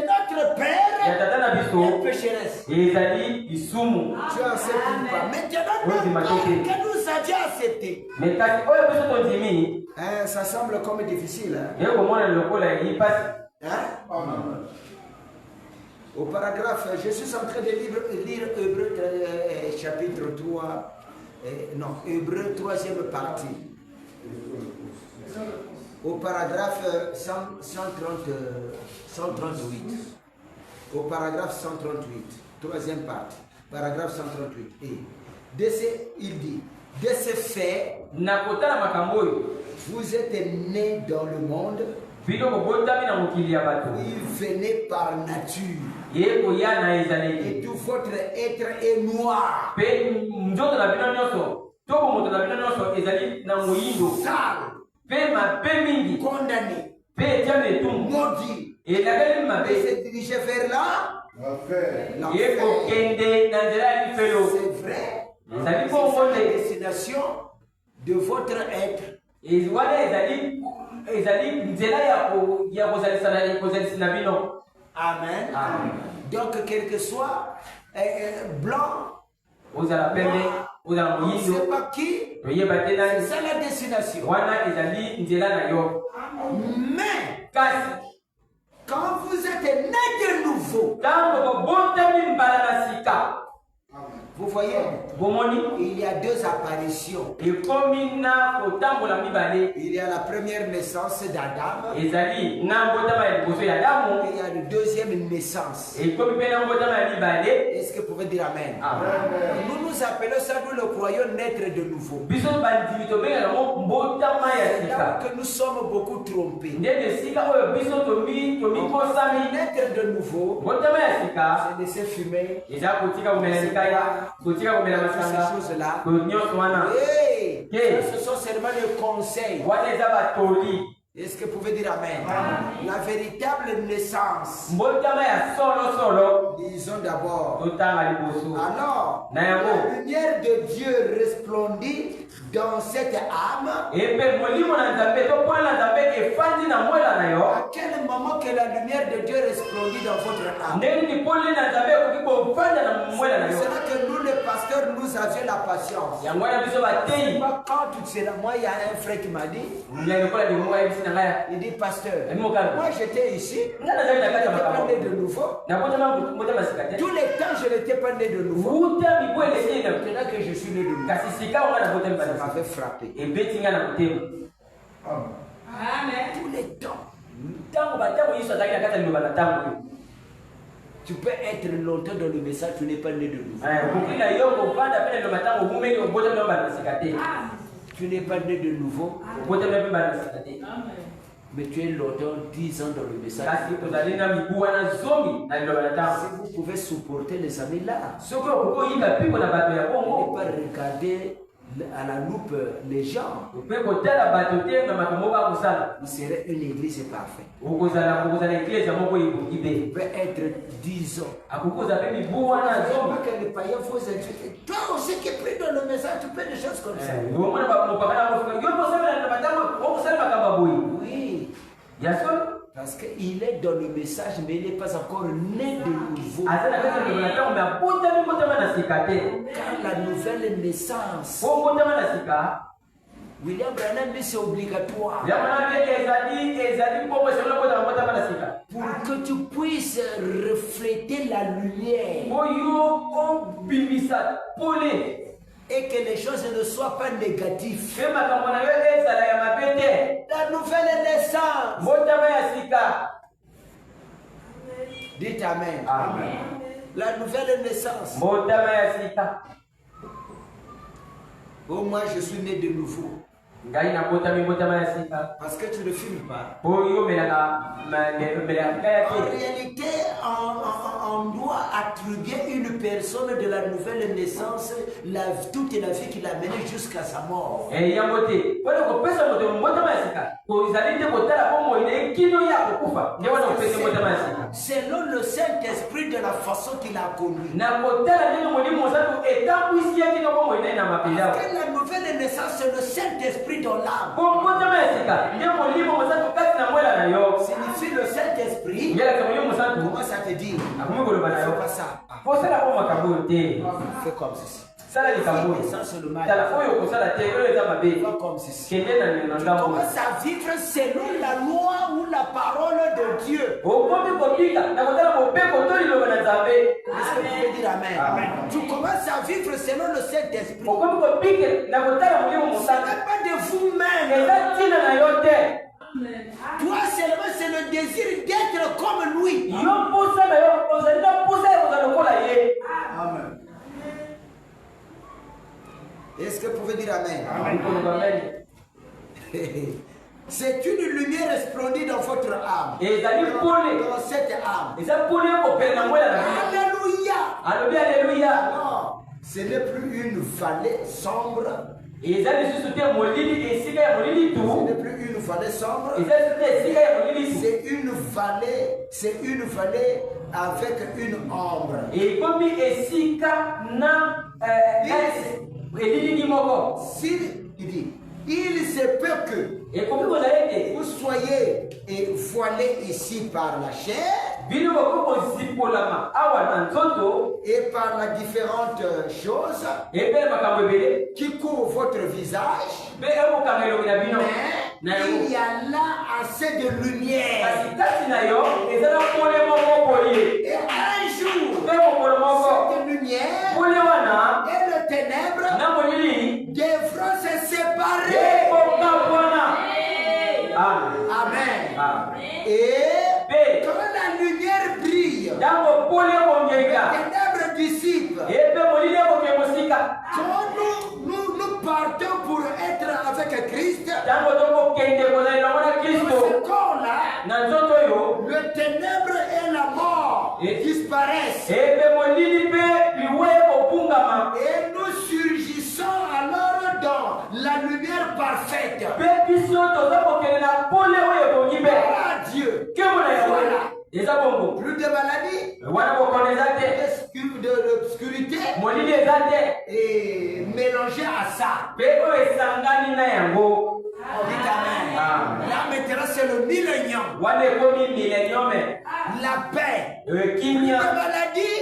notre Père est pécheresse. Tu acceptes pas. Maintenant, que nous avions accepté. Ça semble comme difficile. Au paragraphe, je suis en train de lire Hébreux chapitre 3, Hébreux 3e partie. Au paragraphe 138. Au paragraphe 138, 3e partie. Paragraphe 138. Et il dit, de ce fait, vous êtes nés dans le monde. Vous venez par nature. Et tout votre être est noir. Sale. Condamné. Maudit. Et se diriger vers là. C'est vrai. C'est la destination de votre être. Amen. Donc, quel que soit blanc, on ne sait pas qui, c'est ça la destination. Mais, quand vous êtes né de nouveau, vous voyez, il y a deux apparitions. Il y a la première naissance d'Adam. Et il y a la deuxième naissance. Est-ce que vous pouvez dire Amen? Nous nous appelons ça, nous le croyons, naître de nouveau. C'est là que nous sommes beaucoup trompés. Naître de nouveau, c'est de se fumer. Ces choses-là, ce sont seulement les conseils. Est-ce que vous pouvez dire Amen? La véritable naissance, disons d'abord, alors la lumière de Dieu resplendit dans cette âme. À quel moment que la lumière de Dieu resplendit dans votre âme? C'est là que nous les pasteurs, nous avions la patience. Quand tu sais là, moi il y a un frère qui m'a dit, il dit, pasteur, moi j'étais ici, je n'étais pas né de nouveau. Tous les temps je n'étais pas né de nouveau. C'est là que je suis né de nouveau. Ça m'avait frappé. Amen. Tous les temps. Tu peux être longtemps dans le message, tu n'es pas né de nouveau. Tu n'es pas né de nouveau. Mais tu es longtemps, 10 ans dans le message. Si vous pouvez supporter les amis là, ne pas regarder à la loupe les gens. Vous serez une église parfaite. Vous pouvez être 10 ans. Que les païens vous insulter. Toi aussi qui prie dans le message, tu fais des choses comme ça. Oui. Parce qu'il est dans le message, mais il n'est pas encore né de nouveau. Car la nouvelle naissance, William Branham dit c'est obligatoire. Pour que tu puisses refléter la lumière. Et que les choses ne soient pas négatives. La nouvelle naissance. Dites Amen. Amen. La nouvelle naissance. Oh, moi je suis né de nouveau. Parce que tu ne fumes pas. En réalité, on doit attribuer une personne de la nouvelle naissance toute la vie qu'il a menée jusqu'à sa mort. Selon le Saint-Esprit de la façon qu'il a connue. Parce que la nouvelle naissance, c'est le Saint-Esprit dans l'âme. Signifie le Saint-Esprit. Comment ça te dit? C'est pas ça. Fais comme ceci. Ça c'est le mal. Comme ceci. Commence à vivre selon la loi ou la parole de Dieu. Est-ce que tu peux dire amen? Amen. Tu commences à vivre selon le Saint-Esprit. Ce n'est pas de vous-même. Toi seulement c'est le désir d'être comme lui. Amen. Est-ce que vous pouvez dire amen? Amen. C'est une lumière splendide dans votre âme. Dans cette âme. Alléluia. Alléluia. Non, ce n'est plus une vallée sombre. Ce n'est plus une vallée sombre. C'est une vallée avec une ombre. Il se peut que vous soyez voilés ici par la chair et par les différentes choses qui couvrent votre visage, mais il y a là assez de lumière. Et un jour, cette lumière et le ténèbre devront se séparer. Amen. Et quand la lumière brille, le ténèbre dissipe. Quand nous partons pour être avec Christ, dans ce corps-là, le ténèbre et la mort disparaissent. Et nous surgissons alors dans la lumière parfaite. Voilà Dieu. Voilà. Plus de maladies, de l'obscurité et mélangé à ça. On dit amen. Là maintenant c'est le millénium. La paix. Plus de maladie.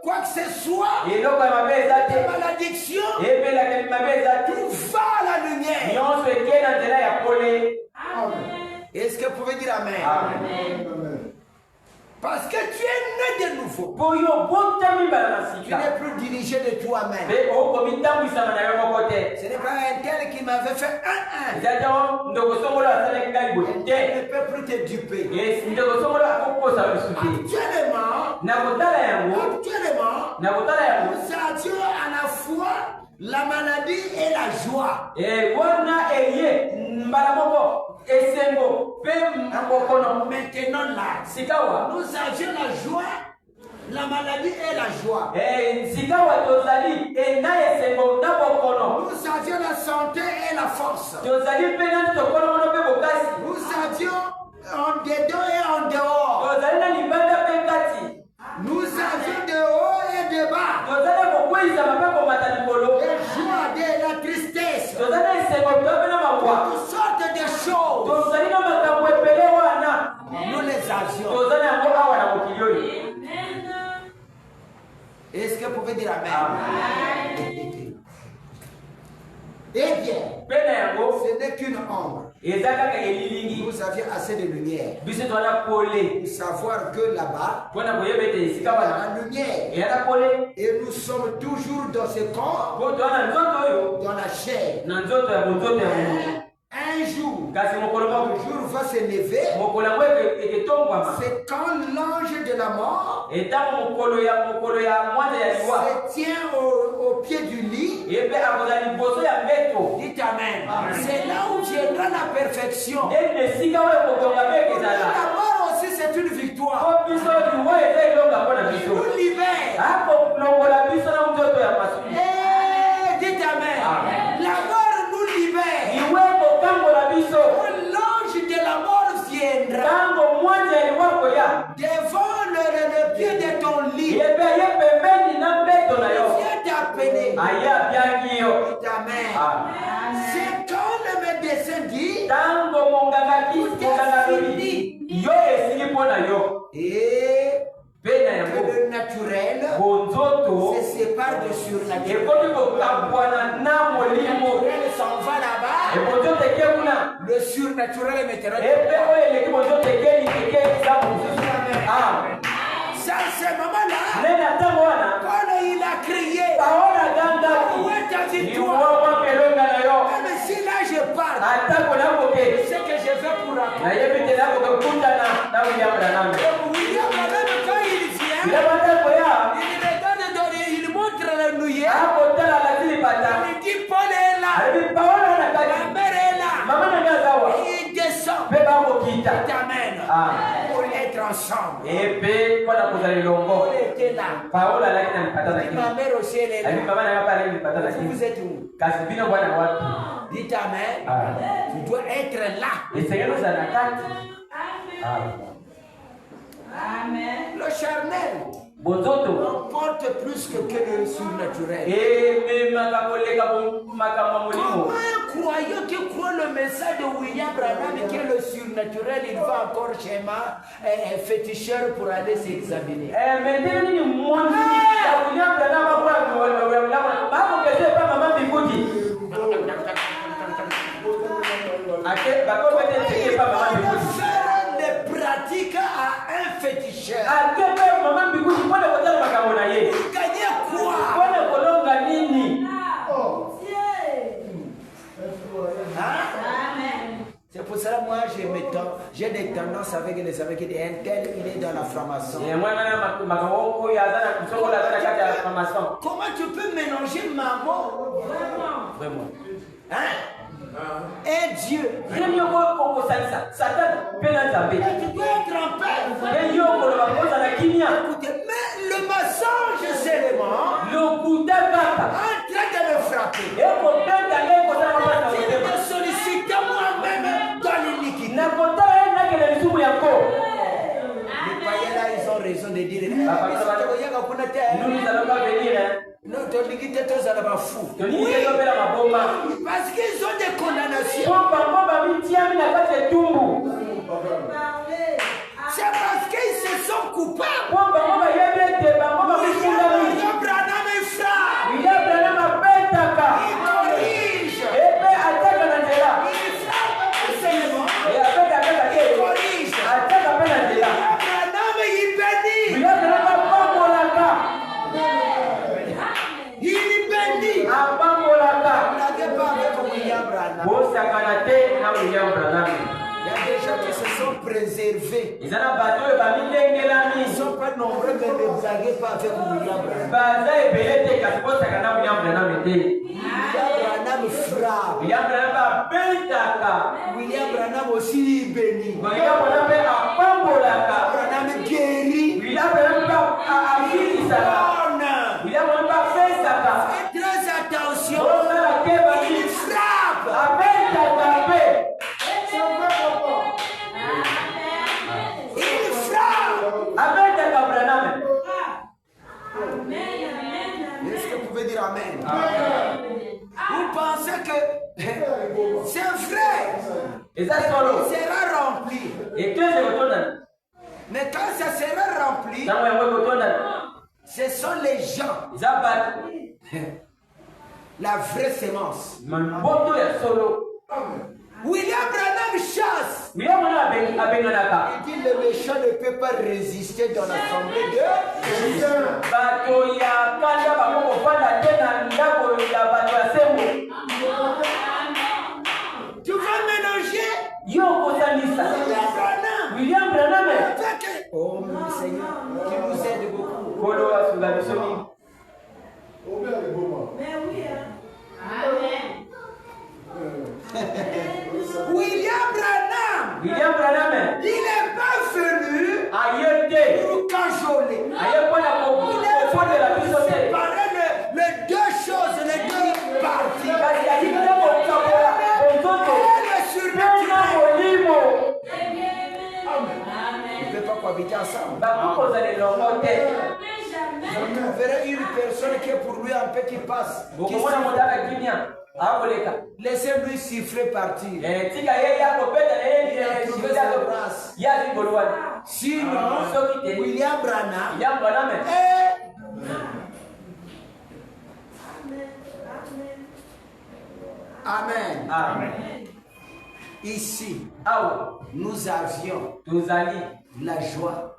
Quoi que ce soit. De malédiction. Tout va à la lumière. Est-ce que vous pouvez dire amen? Amen. Parce que tu es né de nouveau. Tu n'es plus dirigé de toi-même. Ce n'est pas un tel qui m'avait fait un. Tu ne peux plus te duper. Actuellement, nous avions à la fois la maladie et la joie. Maintenant là, nous avions la joie, la maladie et la joie. Nous avions la santé et la force. Nous avions en dedans et en dehors. Nous avions de haut et de bas. De joie, de la tristesse. Toutes sortes de choses. Nous les avions. Est-ce que vous pouvez dire amen? Eh bien, ce n'est qu'une ombre. Vous aviez assez de lumière pour savoir que là-bas, il y a la lumière. Et nous sommes toujours dans ce corps, dans la chair. Un jour, jour va se lever. C'est quand l'ange de la mort se tient au pied du lit. Dites Amen. C'est là où viendra la perfection. La mort aussi, c'est une victoire. Il nous libère. Dites Amen. La mort nous libère. L'ange de la mort viendra devant le pied de ton lit. Il vient t'appeler. Amen. C'est quand le médecin dit et que le naturel se sépare du surnaturel. Le naturel s'en va là-bas. Le surnaturel mettra. Ça, ce moment-là, quand il a crié, où est ta victoire? Même si là je parle, c'est ce que je fais pour raconter. William, même quand il vient, il montre le nouillet. Il dit Paul est là, la mère est là. Il descend. Amen. Pour être ensemble. Paul était là. Ma mère aussi elle est là. Vous êtes où? Dites Amen. Tu dois être là. Amen. Le charnel porte plus que le surnaturel. Comment un croyant qui croit le message de William Branham que le surnaturel, il va encore chez un féticheur pour aller s'examiner? Des pratiques à un féticheur. Gagner quoi? C'est pour cela moi j'ai des tendances avec les amis qui disent un tel il est dans la franc-maçon. Comment tu peux mélanger maman? Vraiment. Hein? Et Dieu. Et tu dois être en paix. Écoutez, mais le mensonge seulement en train de me frapper. Il me sollicite moi-même dans l'iniquité. Les païens là, ils ont raison de dire. Nous n'allons pas venir. Non, ton iniquité, tous à la fou. Oui, parce qu'ils ont des condamnations. C'est parce qu'ils se sont coupables. William Branham est frappe. Il corrige. Il frappe seulement. Il corrige. William Branham, il bénit. Il bénit. Vous n'avez pas avec William Branham. Il y a des gens qui se sont préservés. Ils ne sont pas nombreux, mais ne blaguez pas avec William Branham. William frappe. William Branham aussi bénit. William Branham guérit. Faites très attention. Il frappe. Est-ce que vous pouvez dire Amen? Vous pensez que c'est vrai? Il sera rempli. Mais quand ça sera rempli, ce sont les gens. La vraie sémence. William Branham chasse. Il dit le méchant ne peut pas résister dans l'assemblée de Jésus. Tu vas mélanger William Branham. Oh mon Seigneur, qui nous aide beaucoup. Mais oui, hein. Amen. William Branham, il n'est pas venu pour cajoler. Il est venu pour séparer les deux choses, les deux parties. On ne peut pas cohabiter ensemble. Vous verrez une personne qui est pour lui un peu qui passe. Laissez-lui siffler partir. Il a trouvé sa grâce. Sinon, William Branham Amen. Amen. Ici, nous avions la joie.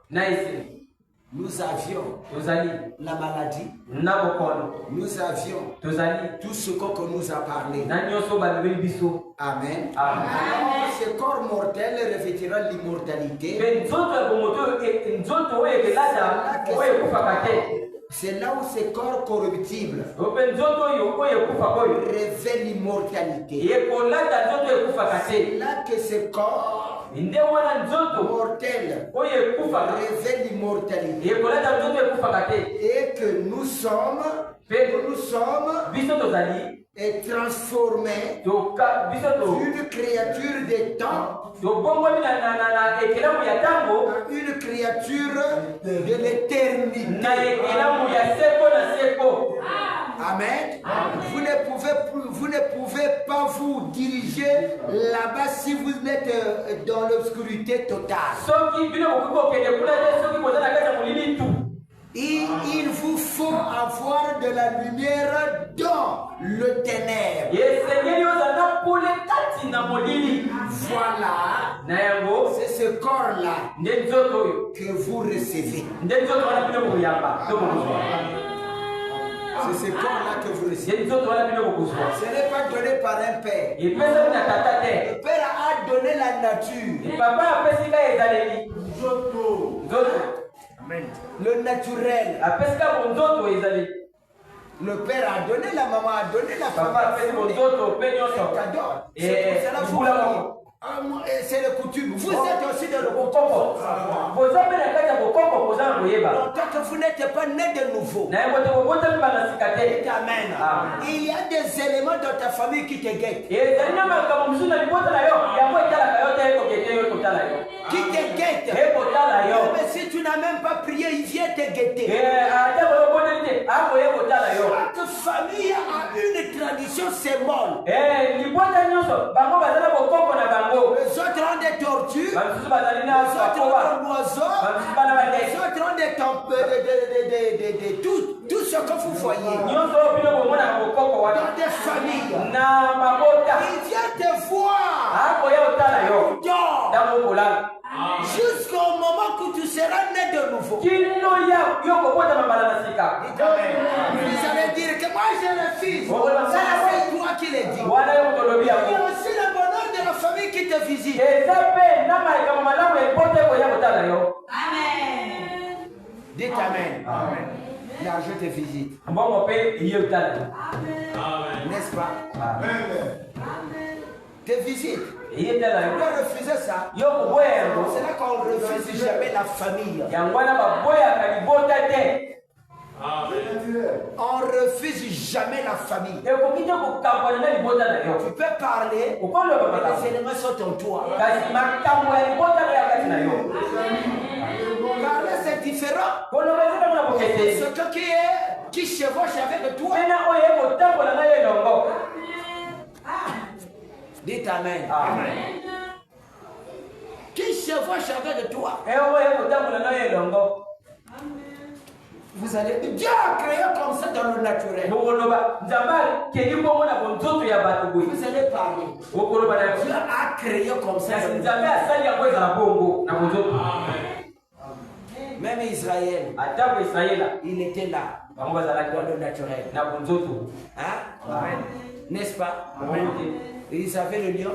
Nous avions la maladie. Nous avions tout ce qu'on nous a parlé. Amen. Alors, ce corps mortel revêtira l'immortalité. C'est là où ce corps corruptible révèle l'immortalité. C'est là que ce corps mortel révèle l'immortalité. Et que nous sommes transformés d'une créature des temps une créature de l'éternité. Amen. Vous ne pouvez pas vous diriger là-bas si vous êtes dans l'obscurité totale. Il vous faut avoir de la lumière dans le ténèbre. Voilà. C'est ce corps-là que vous recevez. C'est ce corps-là que vous recevez. Ce n'est pas donné par un père. Le père a donné la nature. Le naturel. Le père a donné, la maman a donné, la femme c'est le coutume. Vous êtes aussi dans le coutume. Donc, quand vous n'êtes pas né de nouveau, amen. Il y a des éléments dans ta famille qui te guettent. Qui te guettent. Mais si tu n'as même pas prié, il vient te guetter. Chaque famille a une tradition symbole. Les autres ont des tortues, les autres ont l'oiseau, les autres ont des tout ce que vous voyez. Dans des familles. Il vient te voir. Jusqu'au moment où tu seras né de nouveau. Vous allez dire que moi j'ai le fils. C'est toi qui l'as dit. Il y a aussi le bonheur de la famille qui te visite. Amen. Dites Amen. Amen. L'argent te visite. N'est-ce pas? Amen. Te visite. On doit refuser ça. C'est là qu'on ne refuse jamais la famille. On ne refuse jamais la famille. Tu peux parler, mais les éléments sont en toi. Parler, c'est différent. Ce qui chevauche avec toi. Dites Amen. Amen. Qui chevauche avec toi. Vous allez dire, Dieu a créé comme ça dans le naturel. Vous allez parler. Dieu a créé comme ça. Même Israël, il était là dans le naturel. Hein? N'est-ce pas? Ils avaient le lion.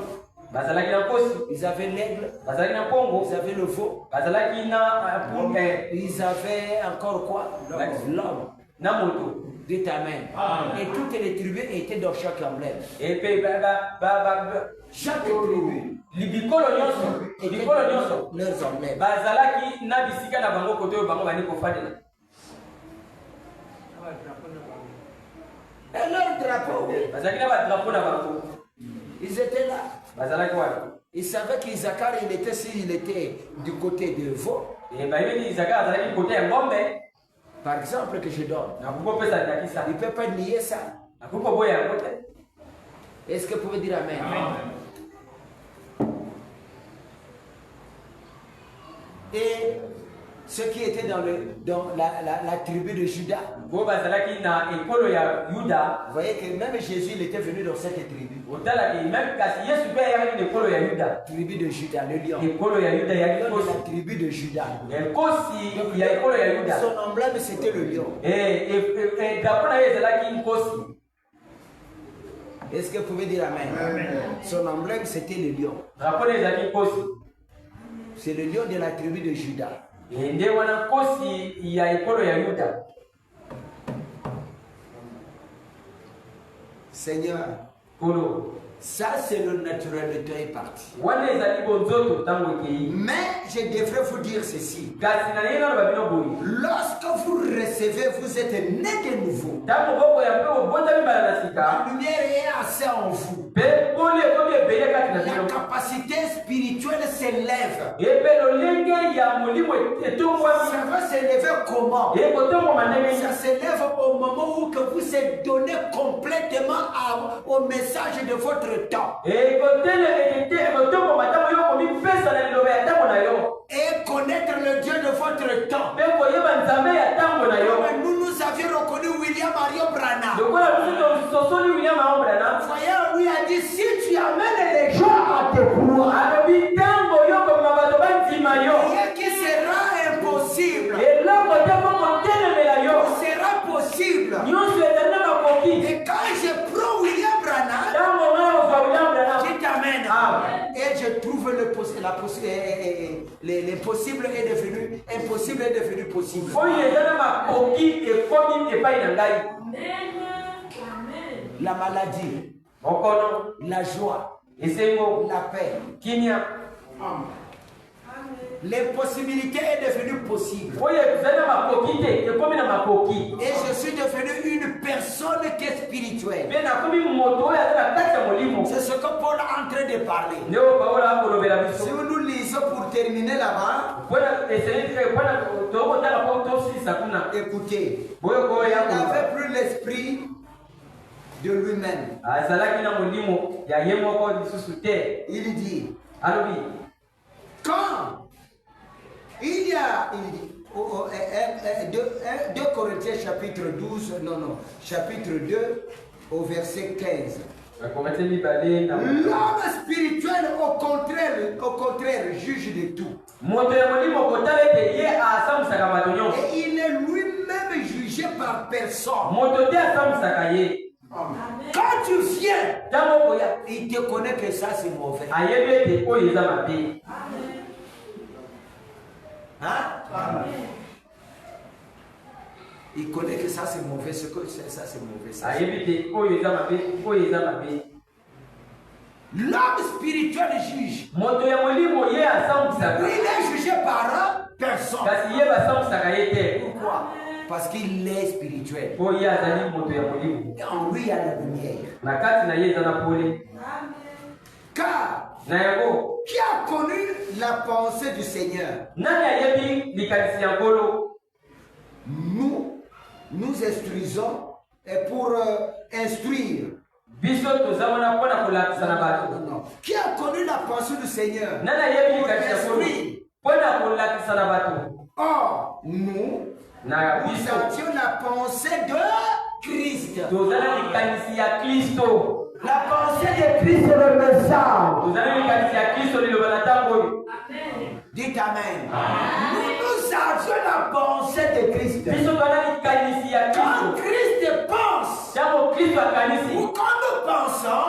Ils avaient l'aigle. Ils avaient le veau. Ils avaient encore quoi? L'homme. Dites amen. Et toutes les tribus étaient dans chaque emblème. Chaque tribu étaient dans leurs emblèmes. Et leur drapeau. Ils étaient là. Ils savaient qu'Isaacar, il était du côté de veau. Par exemple, que je donne. Il ne peut pas nier ça. Est-ce que vous pouvez dire amen? Et ceux qui étaient dans la tribu de Juda, vous voyez que même Jésus il était venu dans cette tribu. Tribu de Juda, le lion. La tribu de Juda. Son emblème c'était le lion. Est-ce que vous pouvez dire amen? Son emblème c'était le lion. C'est le lion de la tribu de Juda. Seigneur, ça c'est le naturel de toi est parti. Mais je devrais vous dire ceci. Lorsque vous recevez, vous êtes né de nouveau. La lumière est assez en vous. La capacité spirituelle s'élève. Ça va s'élever comment? Ça s'élève au moment où que vous êtes donné complètement au message de votre temps. Et connaître le Dieu de votre temps. Nous avions reconnu William Mario Branham. Voyez, lui a dit, si tu amènes les gens à te croire, rien qui sera impossible sera possible. Et quand je prends William Branham, dites amen. Et je trouve l'impossible est devenu impossible est devenu possible. La maladie, la joie, la paix. L'impossibilité est devenue possible. Et je suis devenu une personne qui est spirituelle. C'est ce que Paul est en train de parler. Si nous lisons pour terminer là-bas, écoutez, il n'avait plus l'esprit de lui-même. Il dit, quand il y a 2 Corinthiens chapitre 12, chapitre 2 au verset 15. L'homme spirituel au contraire juge de tout. Et il est lui-même jugé par personne. Quand tu viens, il te connaît que ça c'est mauvais. Il connaît que ça c'est mauvais, ce que ça c'est mauvais. L'homme spirituel juge. Il est jugé par personne. Pourquoi? Parce qu'il est spirituel. Et en lui il y a la lumière. Car qui a connu la pensée du Seigneur? Nous instruisons et pour instruire. Qui a connu la pensée du Seigneur? Pour instruire. Or, nous avions la pensée de Christ. La pensée de Christ est le message. Dites amen. Nous avions la pensée de Christ. Quand Christ pense, ou quand nous pensons,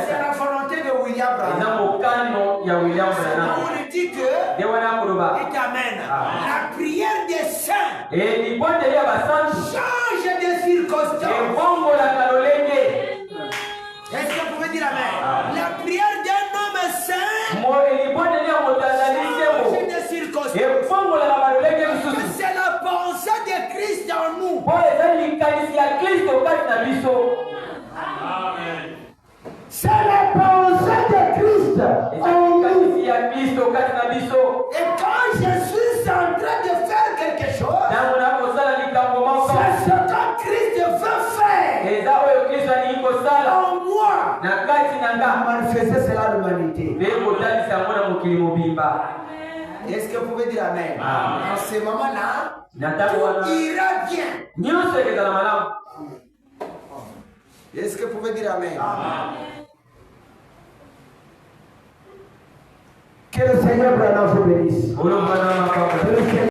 c'est la volonté de William Branham. La prière des saints libonde ya basantu change de circonstances. ebongolaka lolenge. Est-ce que vous pouvez dire amen? La prière d'un homme saint libonde ya moto azali nzembo change de circonstances. ebongolaka balolenge Parce que mosusu c'est la pensée de Christ en nous. mpo eza likanisi ya kristo kati na biso. C'est la pensée de Christ eza en nous. likanisi ya kristo kati na biso. Et quand je suis en train de faire quelque chose, ntango nakosala likambo moko c'est ce que Christ veut faire eza oyo kristo alingi kosala en moi. na kati na nga Manifester cela à l'humanité. mpe kotalisa yango na mokili mobimba. Est-ce que vous pouvez dire amen? En ce moment-là, na ntango wana tout ira bien. nyonso ekezala malamu. Est-ce que vous pouvez dire amen? Que le Seigneur Branham vous bénisse. Olo mwana wa papa. Que le Seigneur